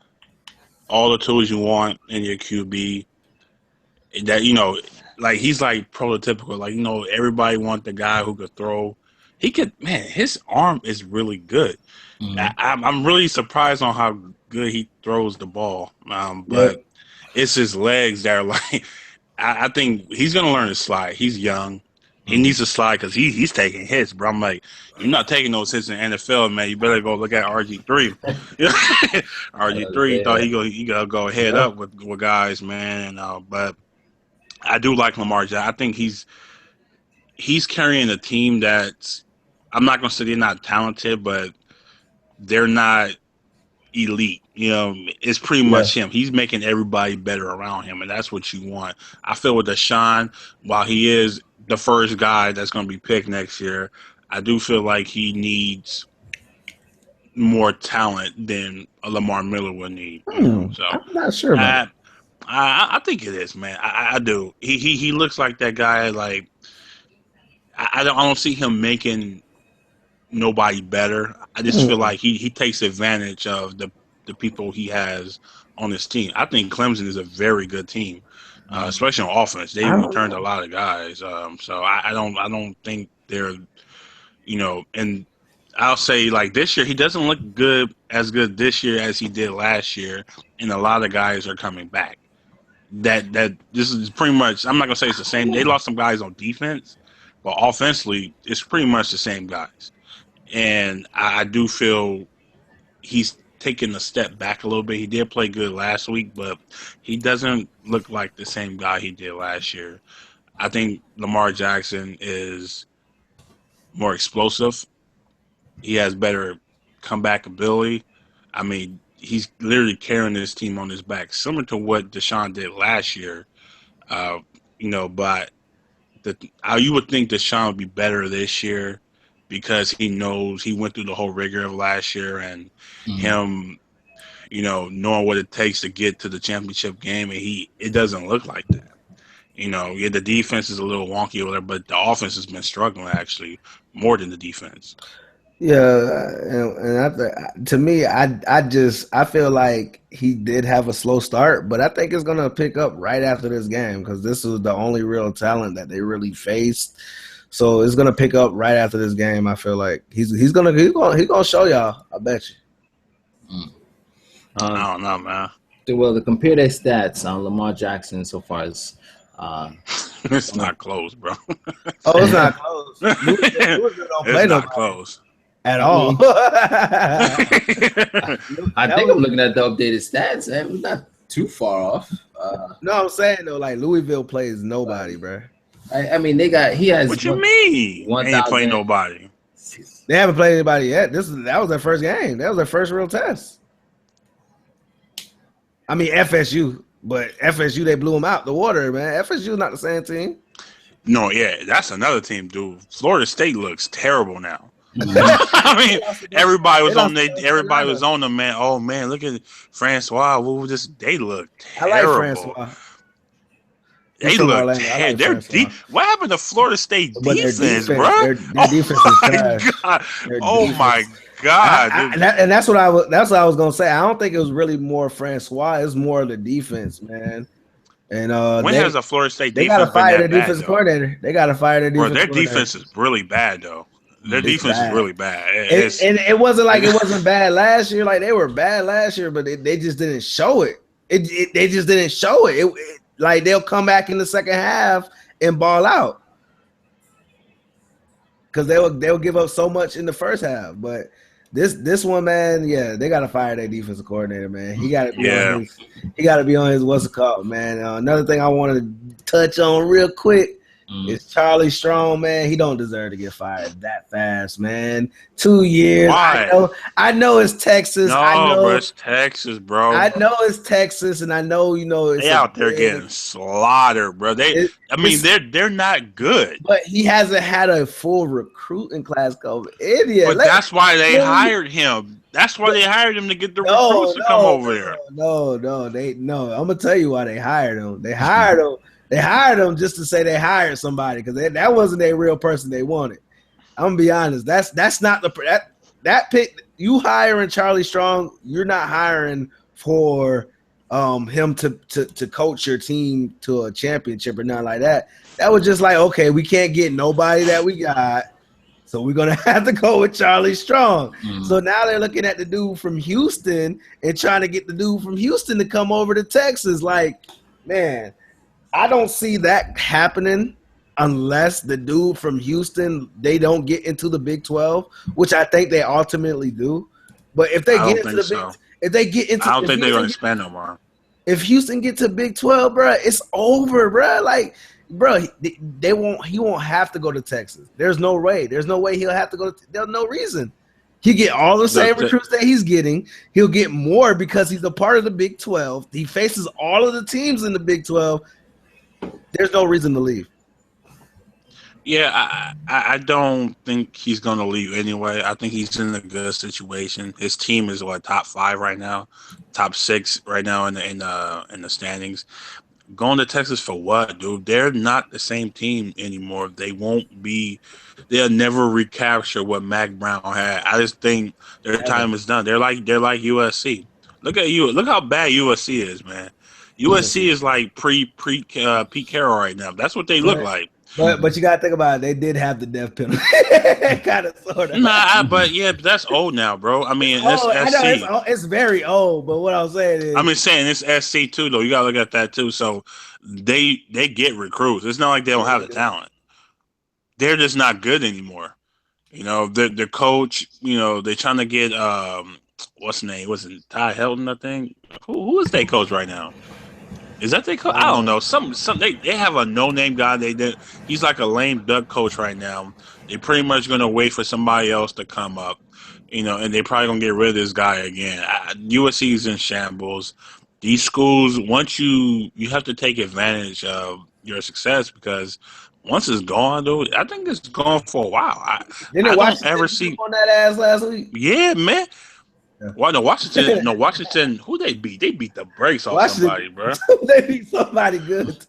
all the tools you want in your QB. That like he's like prototypical. Like everybody want the guy who could throw. He could, man. His arm is really good. Mm-hmm. I'm really surprised on how good he throws the ball. But it's his legs that are like. I think he's gonna learn to slide. He's young. He needs to slide because he's taking hits, bro. I'm like, you're not taking those hits in the NFL, man. You better go look at RG3. RG3 thought he gonna go head up with guys, man. But I do like Lamar Jackson. I think he's carrying a team that's, I'm not gonna say they're not talented, but they're not elite. It's pretty much him. He's making everybody better around him, and that's what you want. I feel with Deshaun, while he is the first guy that's going to be picked next year, I do feel like he needs more talent than a Lamar Miller would need. So I'm not sure about I think it is, man. I do. He looks like that guy. Like I don't see him making nobody better. I just feel like he takes advantage of the people he has on his team. I think Clemson is a very good team. Especially on offense, they returned a lot of guys. So I don't think they're, and I'll say like this year he doesn't look as good this year as he did last year, and a lot of guys are coming back. That this is pretty much. I'm not gonna say it's the same. They lost some guys on defense, but offensively it's pretty much the same guys. And I do feel he's taking a step back a little bit. He did play good last week, but he doesn't look like the same guy he did last year. I think Lamar Jackson is more explosive. He has better comeback ability. I mean, he's literally carrying this team on his back, similar to what Deshaun did last year. But you would think Deshaun would be better this year because he knows he went through the whole rigor of last year and him, knowing what it takes to get to the championship game, and it doesn't look like that. The defense is a little wonky over there, but the offense has been struggling actually more than the defense. Yeah, and to me, I feel like he did have a slow start, but I think it's gonna pick up right after this game because this was the only real talent that they really faced. So it's gonna pick up right after this game. I feel like he's gonna show y'all. I bet you. I don't know, man. Well, to compare their stats on Lamar Jackson so far as it's not close, bro. Oh, it's not close. It's not close at all. I think I'm looking at the updated stats. We're not too far off. No, I'm saying though, like Louisville plays nobody, bro. I mean, he has. What you mean? 1,000. Ain't playing nobody. They haven't played anybody yet. That was their first game. That was their first real test. I mean, FSU, but FSU, they blew them out the water, man. FSU not the same team. No, yeah, that's another team, dude. Florida State looks terrible now. I mean, everybody was on them, man. Oh man, look at Francois. They look terrible. I like Francois. They look terrible. What happened to Florida State defense, bro? Their defense is trash. My God. And that's what I was gonna say. I don't think it was really more Francois. It's more the defense, man. And when has a Florida State defense? They gotta fire their defense coordinator. They gotta fire their defense. Their defense is really bad, though. Their defense is really bad. And it wasn't like it wasn't bad last year. Like, they were bad last year, but they just didn't show it. They just didn't show it. Like, they'll come back in the second half and ball out because they'll give up so much in the first half. But this one, man, yeah, they gotta fire their defensive coordinator, man. He gotta be on his what's it called, man. Another thing I wanted to touch on real quick. It's Charlie Strong, man. He don't deserve to get fired that fast, man. 2 years. Why? I know it's Texas. Bro, it's Texas, bro. I know it's Texas, and I know it's they out there getting slaughtered, bro. They're not good. But he hasn't had a full recruiting class come in yet. But that's why they hired him. That's why they hired him to get the recruits to come over there. No. I'm gonna tell you why they hired him. They hired him. They hired him just to say they hired somebody because that wasn't a real person they wanted. I'm gonna be honest. That's not that pick. You hiring Charlie Strong, you're not hiring for him to coach your team to a championship or nothing like that. That was just like, okay, we can't get nobody that we got, so we're gonna have to go with Charlie Strong. So now they're looking at the dude from Houston and trying to get the dude from Houston to come over to Texas. Like, man. I don't see that happening unless the dude from Houston, they don't get into the Big 12, which I think they ultimately do. But if they get into the Big, I don't think they're going to expand no more. If Houston gets to Big 12, bro, it's over, bro. Like, bro, he won't have to go to Texas. There's no way. There's no way he'll have to go. There's no reason. He get all the same recruits that he's getting. He'll get more because he's a part of the Big 12. He faces all of the teams in the Big 12. There's no reason to leave. Yeah, I don't think he's going to leave anyway. I think he's in a good situation. His team is top 5 right now, top 6 right now in the standings. Going to Texas for what, dude? They're not the same team anymore. They won't be. They'll never recapture what Mac Brown had. I just think their time is done. They're like USC. Look at you. Look how bad USC is, man. USC is like Pete Carroll right now. That's what they look like. But you gotta think about it. They did have the death penalty, kind of sort of. But that's old now, bro. I mean, it's SC. It's very old. But what I'm saying is, it's SC too, though. You gotta look at that too. So they get recruits. It's not like they don't have the talent. They're just not good anymore. You know, the coach. You know, they're trying to get what's his name? Was it Ty Helton? I think. Who is their coach right now? Is that their coach? I don't know. They have a no-name guy. He's like a lame duck coach right now. They're pretty much going to wait for somebody else to come up, you know, and they're probably going to get rid of this guy again. USC is in shambles. These schools, once you have to take advantage of your success because once it's gone, dude, I think it's gone for a while. I don't ever see on that ass last week. Yeah, man. Well, Washington. Who they beat? They beat the brakes off somebody, bro. They beat somebody good.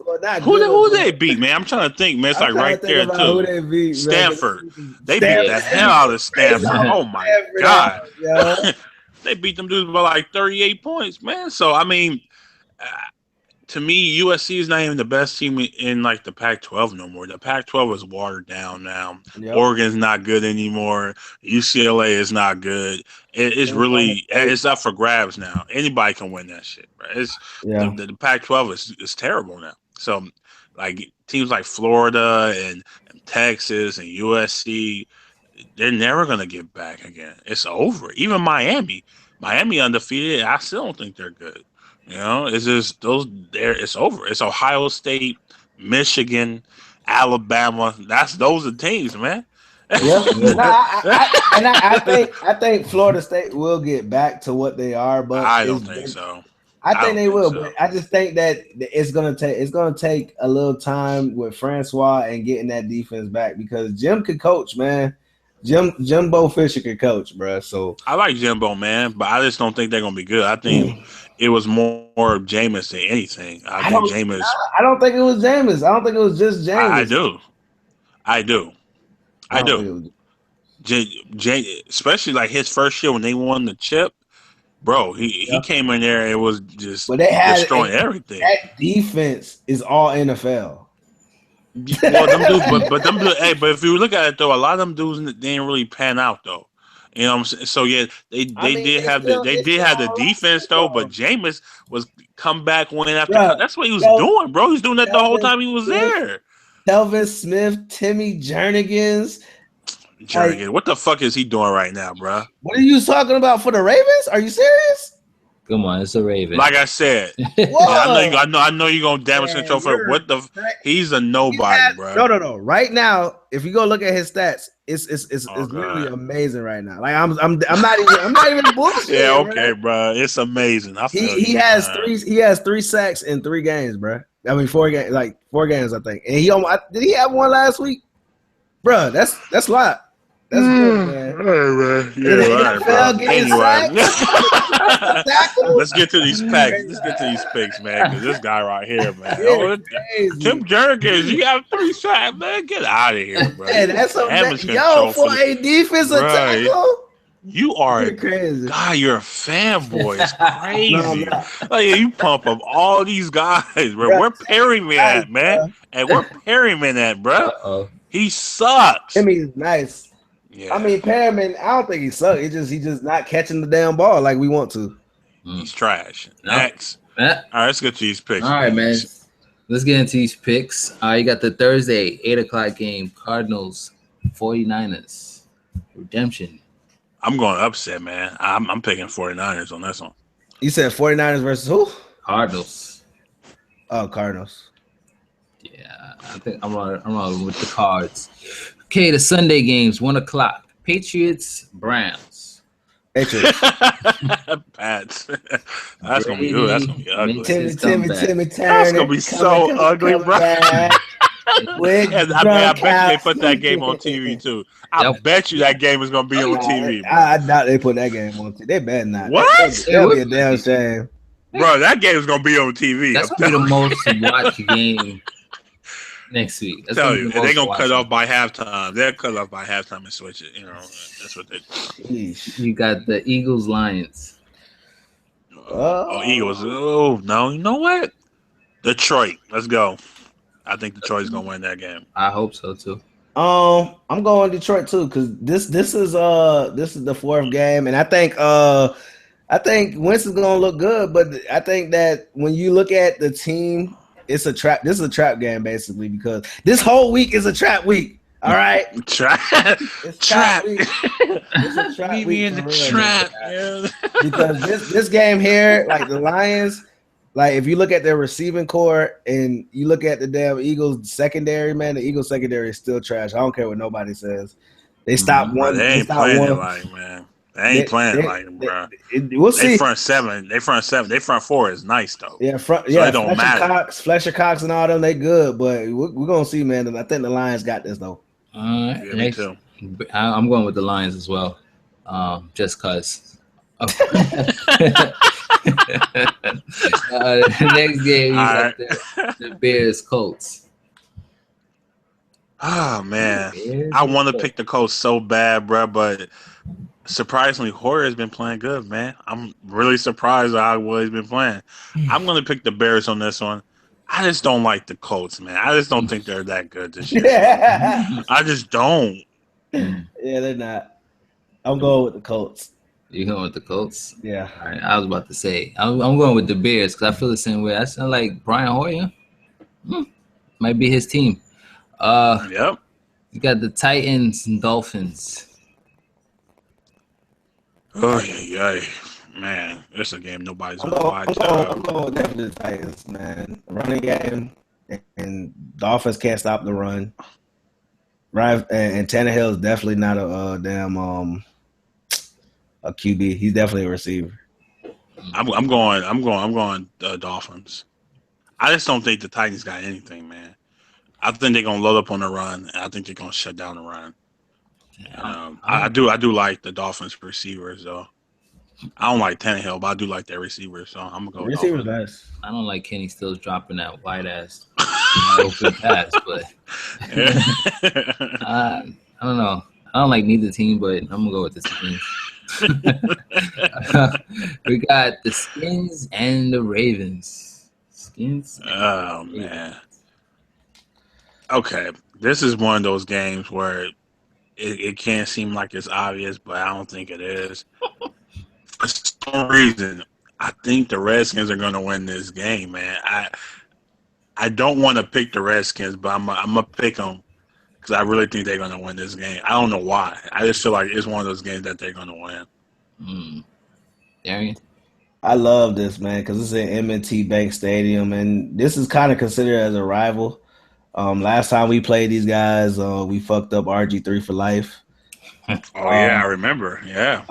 Who they beat, man? I'm trying to think, man. It's like right there too. Who they beat, Stanford. They beat the hell out of Stanford. Oh my God. They beat them dudes by like 38 points, man. So I mean, to me, USC is not even the best team in like the Pac-12 no more. The Pac-12 is watered down now. Yep. Oregon's not good anymore. UCLA is not good. It's up for grabs now. Anybody can win that shit, bro. The Pac-12 is terrible now. So, like teams like Florida and Texas and USC, they're never gonna get back again. It's over. Even Miami undefeated. I still don't think they're good. You know, it's just it's over. It's Ohio State, Michigan, Alabama. Those are teams, man. Yeah, I think Florida State will get back to what they are, but I don't think so. I think they will, but I just think that it's gonna take a little time with Francois and getting that defense back because Jim could coach, man. Jimbo Fisher could coach, bro. So I like Jimbo, man, but I just don't think they're gonna be good. I think it was more Jameis than anything. I think Jameis. I don't think it was Jameis. I don't think it was just Jameis. I do. Especially like his first year when they won the chip, bro. He came in there and was just destroying everything. That defense is all NFL. Well, them dudes, but if you look at it though, a lot of them dudes didn't really pan out though. You know what I'm saying? So yeah, they did have the defense though, but Jameis was come back winning after. That's what he was doing, bro. He was doing that the whole time he was there. Telvin Smith, Timmy Jernigan. What the fuck is he doing right now, bro? What are you talking about for the Ravens? Are you serious? Come on, it's a Raven. Like I said, I know you're gonna damage control for what the. He's a nobody, bro. No. Right now, if you go look at his stats, it's literally amazing right now. Like I'm not even bullshit. Yeah, okay, bro. It's amazing. He has 3 sacks in 3 games, bro. I mean 4 games, I think. And did he have one last week, bro? That's a lot. That's good, man. All right, yeah, right, anyway, let's get to these packs. Let's get to these picks, man. Because this guy right here, man. Tim Jernigan, you got 3 sacks, man. Get out of here, bro. Man, that's for a defensive tackle. You are crazy. God, you're a fanboy. It's crazy. Like, you pump up all these guys, bro. Where Perryman at, man? And where Perryman at, bro? He sucks. I mean, he's nice. Yeah. I mean, Perriman, I don't think he sucks. He's just not catching the damn ball like we want to. He's trash. Next. All right, let's get to these picks. All right, man. Let's get into these picks. You got the Thursday 8:00 game, Cardinals, 49ers, redemption. I'm going upset, man. I'm picking 49ers on this one. You said 49ers versus who? Cardinals. Oh, Cardinals. Yeah, I think I'm rolling with the Cards. Okay, the Sunday games, 1:00. Patriots, Browns. Patriots. Pats. That's gonna be good. That's gonna be ugly. Timmy Turner. That's gonna be so ugly, bro. I bet they put that game on TV too. I bet you that game is gonna be on TV. Bro. I doubt they put that game on TV. They better not. What? That'll be a damn shame. Bro, that game is gonna be on TV. That's gonna be the most watched game next week. Tell you, they're gonna cut off by halftime. They'll cut off by halftime and switch it. You know, that's what they do. You got the Eagles, Lions. Eagles. Oh no, you know what? Detroit. Let's go. I think Detroit's gonna win that game. I hope so too. I'm going Detroit too because this is the 4th game, and I think Wentz is gonna look good, but I think that when you look at the team, it's a trap. This is a trap game basically because this whole week is a trap week. All right, trap. It's trap week. It's a trap week. Me in the trap. Because this game here, like the Lions. Like, if you look at their receiving core and you look at the damn Eagles secondary, man, the Eagles secondary is still trash. I don't care what nobody says. They stopped one. They ain't playing it like, man. They ain't playing like, bro. We'll see. They front 7. They front 4 is nice, though. Yeah, so it don't matter. Fletcher Cox and all them, they good. But we're going to see, man. I think the Lions got this, though. Yeah, me too. I'm going with the Lions as well. Just because. The next game, you got the Bears, Colts. Oh man, I want to pick the Colts so bad, bro, but surprisingly, Hoyer has been playing good, man. I'm really surprised how well he's been playing. I'm gonna pick the Bears on this one. I just don't like the Colts, man. I just don't think they're that good this year. I just don't. Yeah, they're not. I'm going with the Colts. You going with the Colts? Yeah. All right. I was about to say I'm going with the Bears because I feel the same way. I sound like Brian Hoyer. Might be his team. Yep. You got the Titans and Dolphins. Oh yeah, man. It's a game nobody's gonna watch. I'm going with the Titans, man. Running game and Dolphins can't stop the run. Right, and Tannehill is definitely not a QB. He's definitely a receiver. I'm going Dolphins. I just don't think the Titans got anything, man. I think they're gonna load up on the run, and I think they're gonna shut down the run. I do like the Dolphins receivers though. I don't like Tannehill, but I do like their receivers, so I'm gonna go Receivers Dolphins. nice. I don't like Kenny Stills dropping that wide ass open pass, but I don't know. I don't like neither team, but I'm gonna go with the Skins. We got the Skins and the Ravens. Skins. Oh man. Okay, this is one of those games where it can't seem like it's obvious, but I don't think it is. For some reason, I think the Redskins are going to win this game, man. I don't want to pick the Redskins, but I'm going to pick them because I really think they're going to win this game. I don't know why. I just feel like it's one of those games that they're going to win. Darion? I love this, man, because it's in M&T Bank Stadium, and this is kind of considered as a rival. Last time we played these guys, we fucked up RG3 for life. Oh yeah, I remember. Yeah.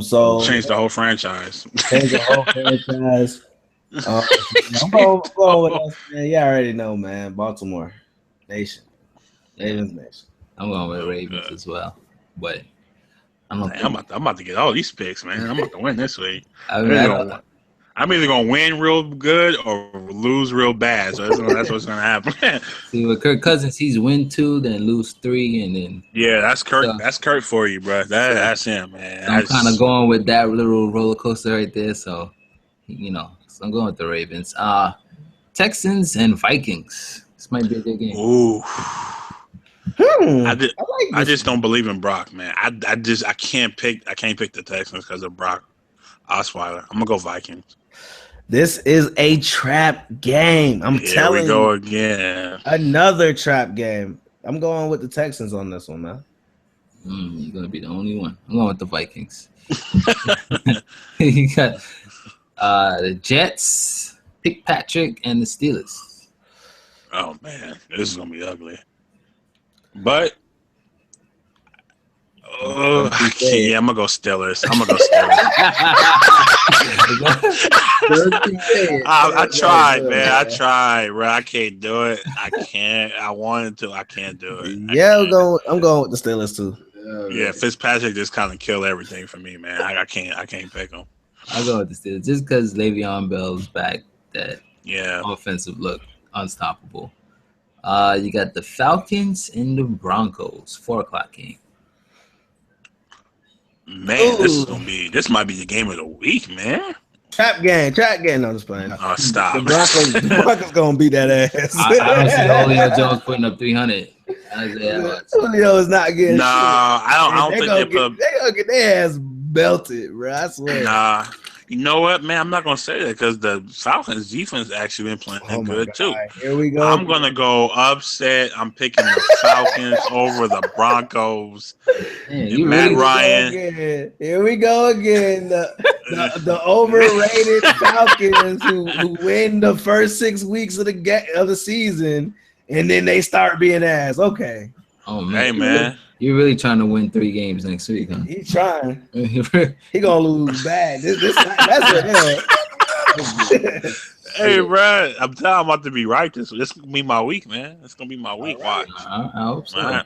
So change the whole franchise. Change the whole franchise. I'm going with us, man. You already know, man. Baltimore Nation, Ravens Nation. I'm going with Ravens as well, but I'm about to get all these picks, man. I'm about to win this week. I'm either gonna win real good or lose real bad. So that's what's gonna happen. See, with Kirk Cousins, he's win 2, then lose 3, and then that's Kirk. That's Kirk for you, bro. That's him, man. I'm kind of going with that little roller coaster right there. So, so I'm going with the Ravens. Texans and Vikings. This might be a good game. Ooh. I just don't believe in Brock, man. I can't pick the Texans because of Brock Osweiler. I'm gonna go Vikings. This is a trap game. I'm telling you. Here we go again. Another trap game. I'm going with the Texans on this one, man. You're gonna be the only one. I'm going with the Vikings. You got the Jets, Fitzpatrick, and the Steelers. Oh man, this is gonna be ugly. But I can't. Yeah, I'm gonna go Steelers. I tried, man. I tried, bro. I can't do it. I can't. I wanted to. I can't do it. Yeah, I'm going with the Steelers too. Yeah, Fitzpatrick just kind of killed everything for me, man. I can't pick him. I'll go with the Steelers just because Le'Veon Bell's back. That offensive look unstoppable. You got the Falcons and the Broncos. 4:00 game. Man, this might be the game of the week, man. Trap game. No, I'm just playing. Oh, stop. The Broncos gonna beat that ass. I don't see Julio Jones putting up 300. Julio is not getting. Nah, I don't think they gonna get their ass belted, bro. I swear. Nah. You know what, man? I'm not gonna say that because the Falcons defense actually been playing good too. Here we go. I'm gonna go upset. I'm picking the Falcons over the Broncos. Man, Matt Ryan. Here we go again. The overrated Falcons who win the first 6 weeks of the season, and then they start being ass. Okay. Oh man. Hey man. You're really trying to win 3 games next week, huh? He's trying. He gonna lose bad. That's a Hey, bro, I'm telling I'm about to be right. This gonna be my week, man. It's gonna be my week. Watch. I hope so. Right.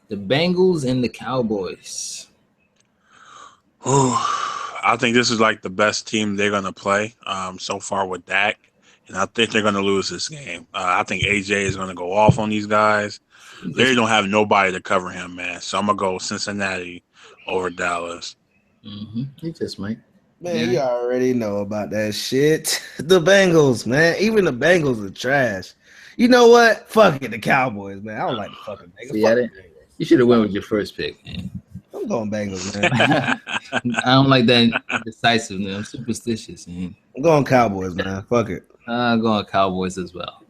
The Bengals and the Cowboys. I think this is like the best team they're gonna play so far with Dak, and I think they're gonna lose this game. I think AJ is gonna go off on these guys. They don't have nobody to cover him, man. So I'm gonna go Cincinnati over Dallas. He just might. Man, you already know about that shit. The Bengals, man. Even the Bengals are trash. You know what? Fuck it, the Cowboys, man. I don't like the fucking Bengals. You should have went with your first pick, man. I'm going Bengals, man. I don't like that decisiveness. I'm superstitious, man. I'm going Cowboys, man. Fuck it. I'm going Cowboys as well.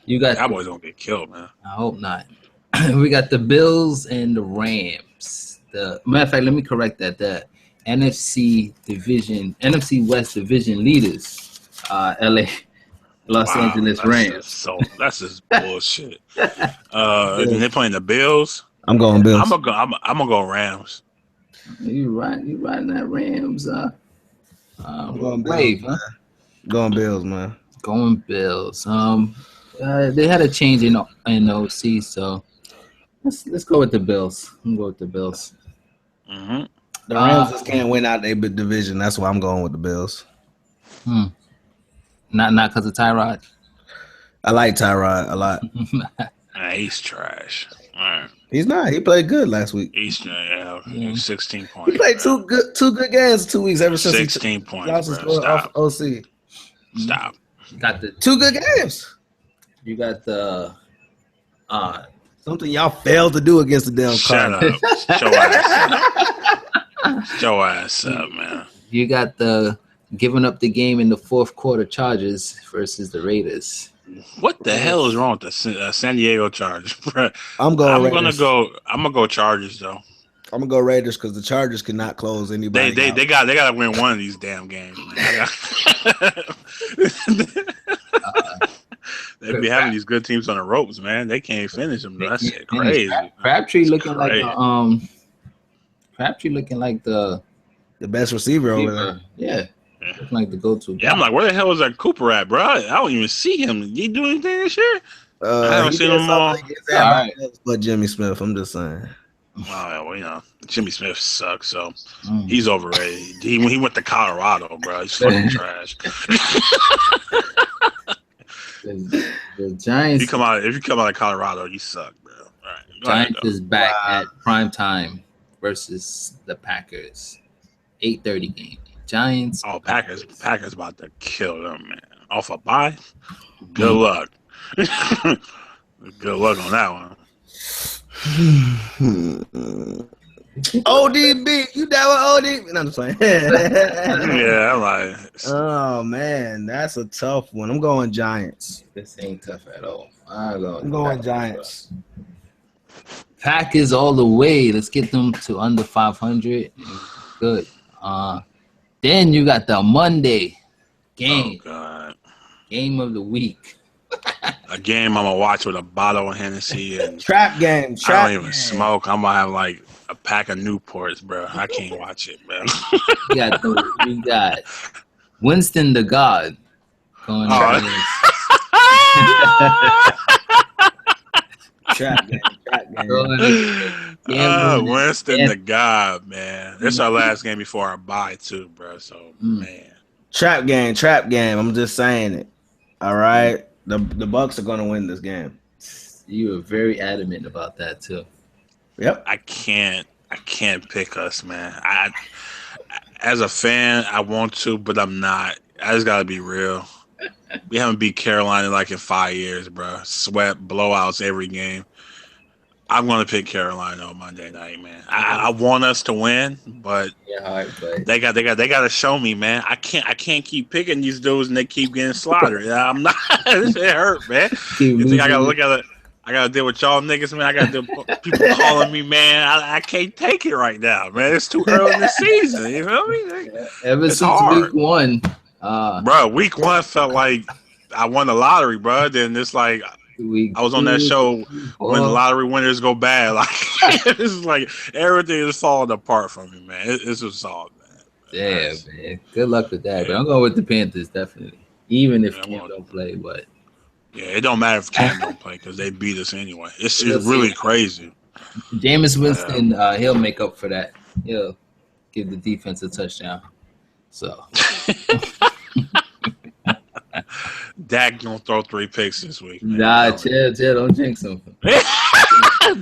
You got Cowboys don't get killed, man. I hope not. We got the Bills and the Rams. Matter of fact, let me correct that. The NFC West division leaders, Los Angeles Rams. That's just bullshit. And they're playing the Bills. I'm going Bills. I'm gonna go Rams. You riding that Rams? I'm going wave, Bills, huh? Going Bills, man. Going Bills. They had a change in OC, so let's go with the Bills. I'm going with the Bills. Mm-hmm. The Rams just can't win out their division. That's why I'm going with the Bills. Not because of Tyrod. I like Tyrod a lot. He's trash. All right. He's not. He played good last week. He's 16 points. He played two good games in 2 weeks ever since 16 points. lost his score off OC. Stop. Got the 2 good games. You got the something y'all failed to do against the damn Shut Cardinals. up. Show ass up. Show ass up, man. You got the giving up the game in the fourth quarter Chargers versus the Raiders. What the hell is wrong with the San Diego Chargers? I'm gonna go Chargers though. I'm gonna go Raiders because the Chargers cannot close anybody. They got to win one of these damn games. They be having these good teams on the ropes, man. They can't finish them. That's crazy. Crabtree looking like the best receiver over there. Yeah. Looking like the go-to guy. Yeah, I'm like, where the hell is that Cooper at, bro? I don't even see him. Did he do anything this year? I haven't seen him all. Right. But Jimmy Smith, I'm just saying. Oh, well, Jimmy Smith sucks, so he's overrated. He went to Colorado, bro. He's fucking trash. The Giants. If you come out of Colorado, you suck, bro. All right, Giants is back at prime time versus the Packers. 8:30 game. Giants. Oh, Packers about to kill them, man. Off a bye. Good luck. Good luck on that one. ODB, you down with ODB? No, I'm just playing. Yeah, I'm like. Oh man, that's a tough one. I'm going Giants. This ain't tough at all. I'm going Giants. Packers all the way. Let's get them to under 500. Good. Then you got the Monday game. Oh God. Game of the week. A game I'm gonna watch with a bottle of Hennessy and trap game. I don't even smoke. I'm gonna have like a pack of Newports, bro. I can't watch it, man. You got Winston the God going Trap game. Winston the God, man. This is our last game before our bye too, bro. So man. Trap game. I'm just saying it. All right. The Bucs are gonna win this game. You were very adamant about that too. Yep. I can't pick us, man. I as a fan, I want to, but I'm not. I just gotta be real. We haven't beat Carolina like in 5 years, bro. Sweat, blowouts every game. I'm gonna pick Carolina on Monday night, man. I want us to win, but they got to show me, man. I can't keep picking these dudes and they keep getting slaughtered. I'm not. It hurt, man. You think I gotta look at it? I gotta deal with y'all niggas, man. I gotta deal with people calling me, man. I can't take it right now, man. It's too early in the season. You feel me? Ever since week one, bro. Week one felt like I won the lottery, bro. Then it's like. I was on that show when the lottery winners go bad. Like it's like everything is falling apart from me, man. It's just all bad. Damn, man. Good luck with that. But I'm going with the Panthers definitely, even if Cam don't play. But yeah, it don't matter if Cam don't play because they beat us anyway. It's really crazy. Jameis Winston, he'll make up for that. He'll give the defense a touchdown. So. Dak don't throw 3 picks this week. Man. Nah, chill, don't jinx him.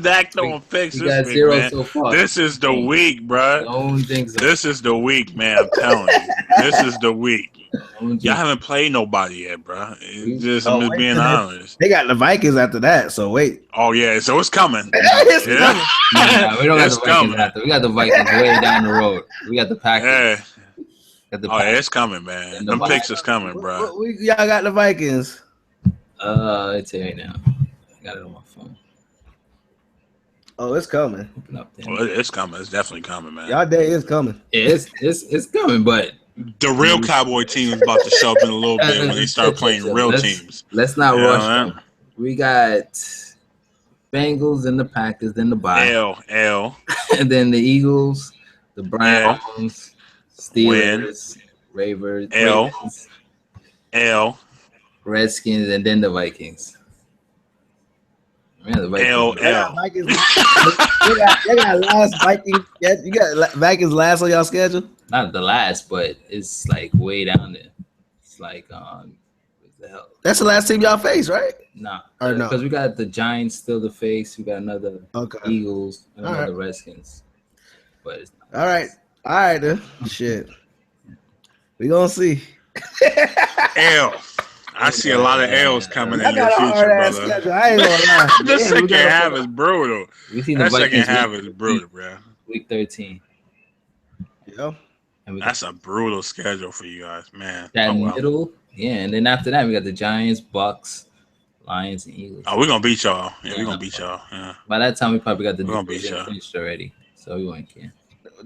Dak throwing picks this week, 0 man. so far. This is the week, bro. Don't jinx him. This is the week, man. I'm telling you. This is the week. Y'all haven't played nobody yet, bro. I'm just being honest. They got the Vikings after that, so wait. Oh, yeah, so it's coming. It's coming. Nah, we don't got the Vikings after. We got the Vikings way down the road. We got the Packers. Yeah. It's coming, man. Them picks is coming, bro. Y'all got the Vikings. I tell you now. I got it on my phone. Oh, it's coming. It's coming. It's definitely coming, man. Y'all day is coming. Yeah, it's coming, but The real Cowboy team is about to show up in a little bit when they start playing real teams. Let's not rush them. We got Bengals, then the Packers, then the bye. L. And then the Eagles, the Browns, Steelers, Ravens, L. Redskins, and then the Vikings. Man, the Vikings. They got last Vikings. You got Vikings last on y'all schedule? Not the last, but it's like way down there. It's like what the hell? That's the last team y'all face, right? Nah, or no? Because we got the Giants still to face. We got another Eagles and another Redskins. But it's not all right, then. Shit, we gonna see. L. I see a lot of L's coming in your future, brother. I ain't gonna lie. The second half is brutal. That second half is brutal, bro. Week 13. Yeah. That's a brutal schedule for you guys, man. Middle, and then after that we got the Giants, Bucs, Lions, and Eagles. Oh, we're gonna beat y'all. Yeah, we're gonna beat y'all. Yeah. By that time, we probably got the division clinched already, so we won't care.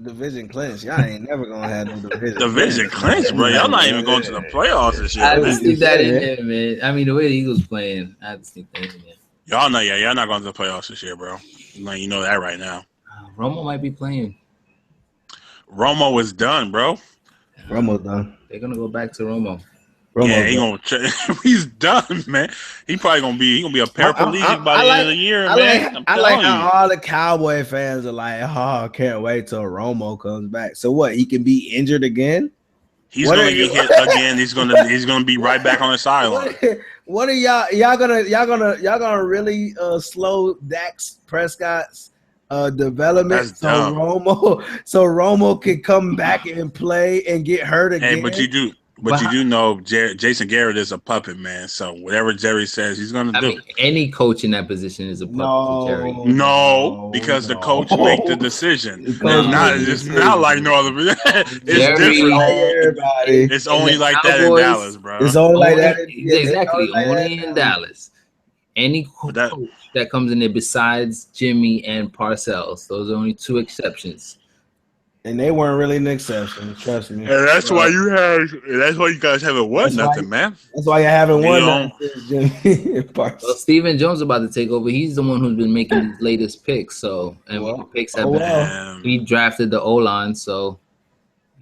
Division clinch. Y'all ain't never gonna have no division. Division clinch, bro. Y'all not even going to the playoffs this year. I have to sneak that in there, man. I mean, the way the Eagles playing, I have to sneak that in there. Y'all know, y'all not going to the playoffs this year, bro. You know that right now. Romo might be playing. Romo is done, bro. Romo's done. They're gonna go back to Romo. He's done, man. He probably gonna be a paraplegic by the end of the year, man. I like how all the Cowboy fans are like, I can't wait till Romo comes back. So what? He can be injured again? He's gonna get hit again. He's gonna be right back on the sideline. What are y'all gonna really slow Dak Prescott's development so Romo can come back and play and get hurt again? Hey, but you do know Jason Garrett is a puppet, man. So whatever Jerry says, he's going to do. Mean, any coach in that position is a puppet to Jerry. No, because the coach make the decision. It's not like no other. It's different. It's only like that in Dallas, bro. It's only like that. Exactly, only in Dallas. Any coach that comes in there besides Jimmy and Parcells, those are only two exceptions. And they weren't really an exception, trust me. And that's why you guys haven't won nothing, man. That's why you haven't won nothing. Well, Stephen Jones is about to take over. He's the one who's been making his latest picks. So, and the picks have been. He drafted the O-line, so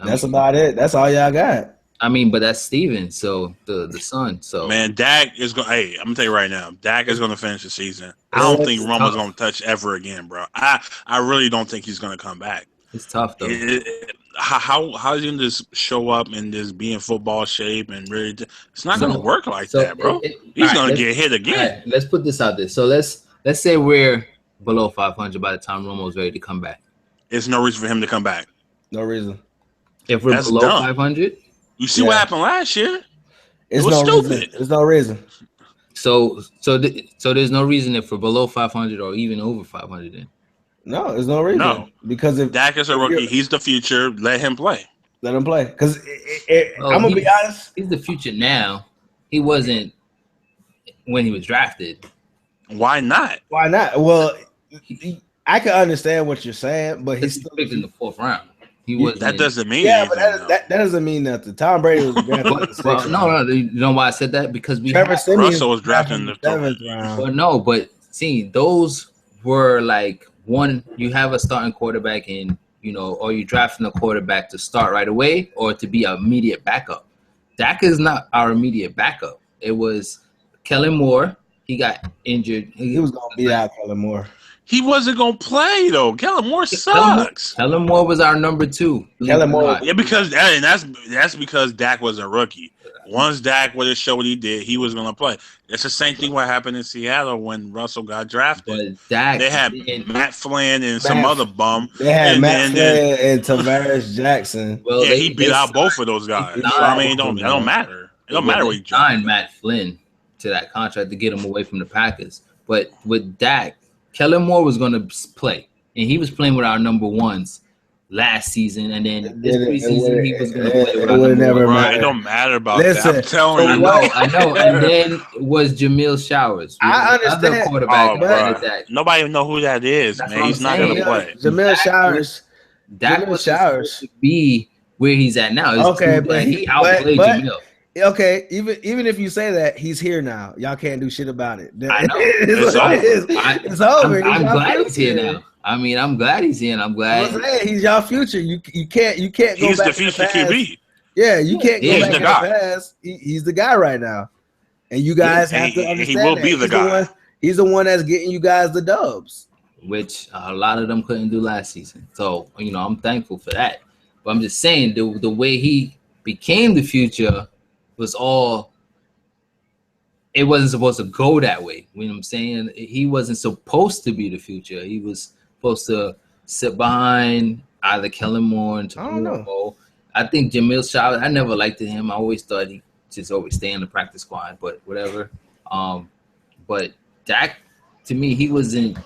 that's about it. That's all y'all got. I mean, but that's Steven, so the son. So man, Dak is going. Hey, I'm gonna tell you right now, Dak is gonna finish the season. I don't think Romo's gonna touch ever again, bro. I really don't think he's gonna come back. It's tough though. How is he gonna just show up and just be in football shape and really? It's not gonna work like that, bro. He's gonna get hit again. Let's put this out there. So let's say we're below 500 by the time Romo's ready to come back. There's no reason for him to come back. No reason. If we're below 500, you see what happened last year? It was stupid. There's no reason. So there's no reason if we're below 500 or even over 500 then. No, there's no reason. No, because if Dak is a rookie, he's the future. Let him play. Let him play. Because I'm gonna be honest. He's the future now. He wasn't when he was drafted. Why not? Why not? Well, I can understand what you're saying, but he's still picked in the 4th round. He was. That doesn't mean. Yeah, but that doesn't mean nothing. Tom Brady was drafted. No. You know why I said that? Because Russell was drafted in the 7th round. Well, no, but see, those were like. One, you have a starting quarterback and, or you drafting a quarterback to start right away or to be an immediate backup. Dak is not our immediate backup. It was Kellen Moore. He got injured. He was going to be out, Kellen Moore. He wasn't going to play, though. Kellen Moore sucks. Kellen Moore was our number 2. Kellen Moore. Yeah, because that's because Dak was a rookie. Once Dak would have showed what he did, he was going to play. It's the same thing what happened in Seattle when Russell got drafted. They had Matt Flynn and some other bum. They had Matt Flynn and Tavares Jackson. Well, he beat out both of those guys. So, I mean, it don't matter. It don't matter what you signed Matt Flynn to that contract to get him away from the Packers. But with Dak, Kellen Moore was going to play, and he was playing with our number ones last season, and then this preseason he was going to play with our number one. It don't matter about that. I'm telling you. I know. And then was Jamil Showers. I understand. Other quarterback. Nobody know who that is, man. He's not going to play. Jamil Showers. Dak was supposed to be where he's at now. It's Okay, but he outplayed Jamil. Okay, even if you say that, he's here now. Y'all can't do shit about it. I know. It's over. I'm glad he's here now. I mean, I'm glad he's here, and I'm glad he's y'all future. You can't go back. He's the future QB. Yeah, you can't go back the in guy. the past. He's the guy right now, and you guys have to understand. He will be the guy. He's the one that's getting you guys the dubs, which a lot of them couldn't do last season. So I'm thankful for that. But I'm just saying the way he became the future was all. It wasn't supposed to go that way. You know what I'm saying? He wasn't supposed to be the future. He was supposed to sit behind either Kellen Moore and Tony. I think Jamil Chavez, I never liked him. I always thought he just always stay in the practice squad, but whatever. But Dak, to me, he wasn't.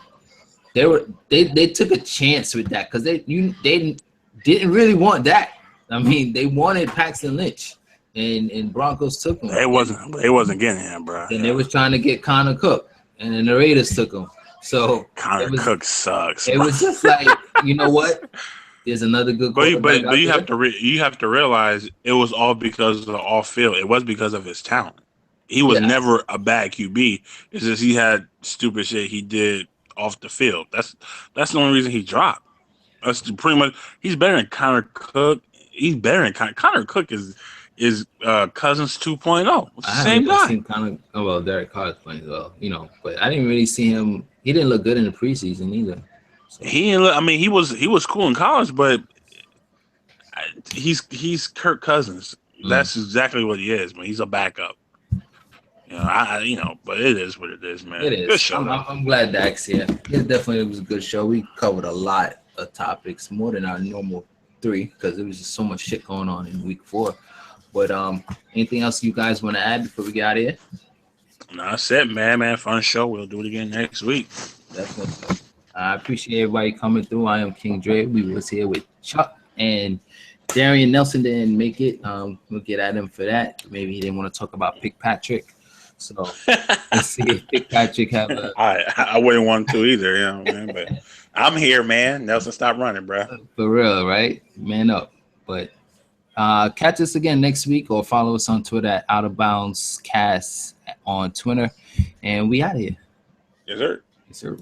They took a chance with that because they didn't really want Dak. I mean, they wanted Paxton Lynch. And Broncos took him. They wasn't getting him, bro. And they was trying to get Connor Cook, and then the Raiders took him. So Connor Cook sucks. It was just like, you know what? There's another good quarterback. But you have to realize it was all because of the off field. It was because of his talent. He was never a bad QB. It's just he had stupid shit he did off the field. That's the only reason he dropped. That's pretty much. He's better than Connor Cook. He's better than Connor Cook is Cousins 2.0. It's the same guy. Derek Carr's playing as well, but I didn't really see him. He didn't look good in the preseason either. So. He was cool in college, but he's Kirk Cousins. That's exactly what he is, man. He's a backup. But it is what it is, man. It is. Good show. I'm glad Dak's here. It definitely was a good show. We covered a lot of topics, more than our normal 3, because there was just so much shit going on in week 4. But anything else you guys want to add before we get out of here? No, that's it, man. Fun show. We'll do it again next week. Definitely. I appreciate everybody coming through. I am King Dre. We was here with Chuck and Darion. Nelson didn't make it. We'll get at him for that. Maybe he didn't want to talk about Pick Patrick. So let's see if Pick Patrick have a. I wouldn't want to either, man. But I'm here, man. Nelson, stop running, bro. For real, right? Man up. But. Catch us again next week or follow us on Twitter at Out of Bounds Cast on Twitter. And we out of here. Yes, sir. Yes, sir.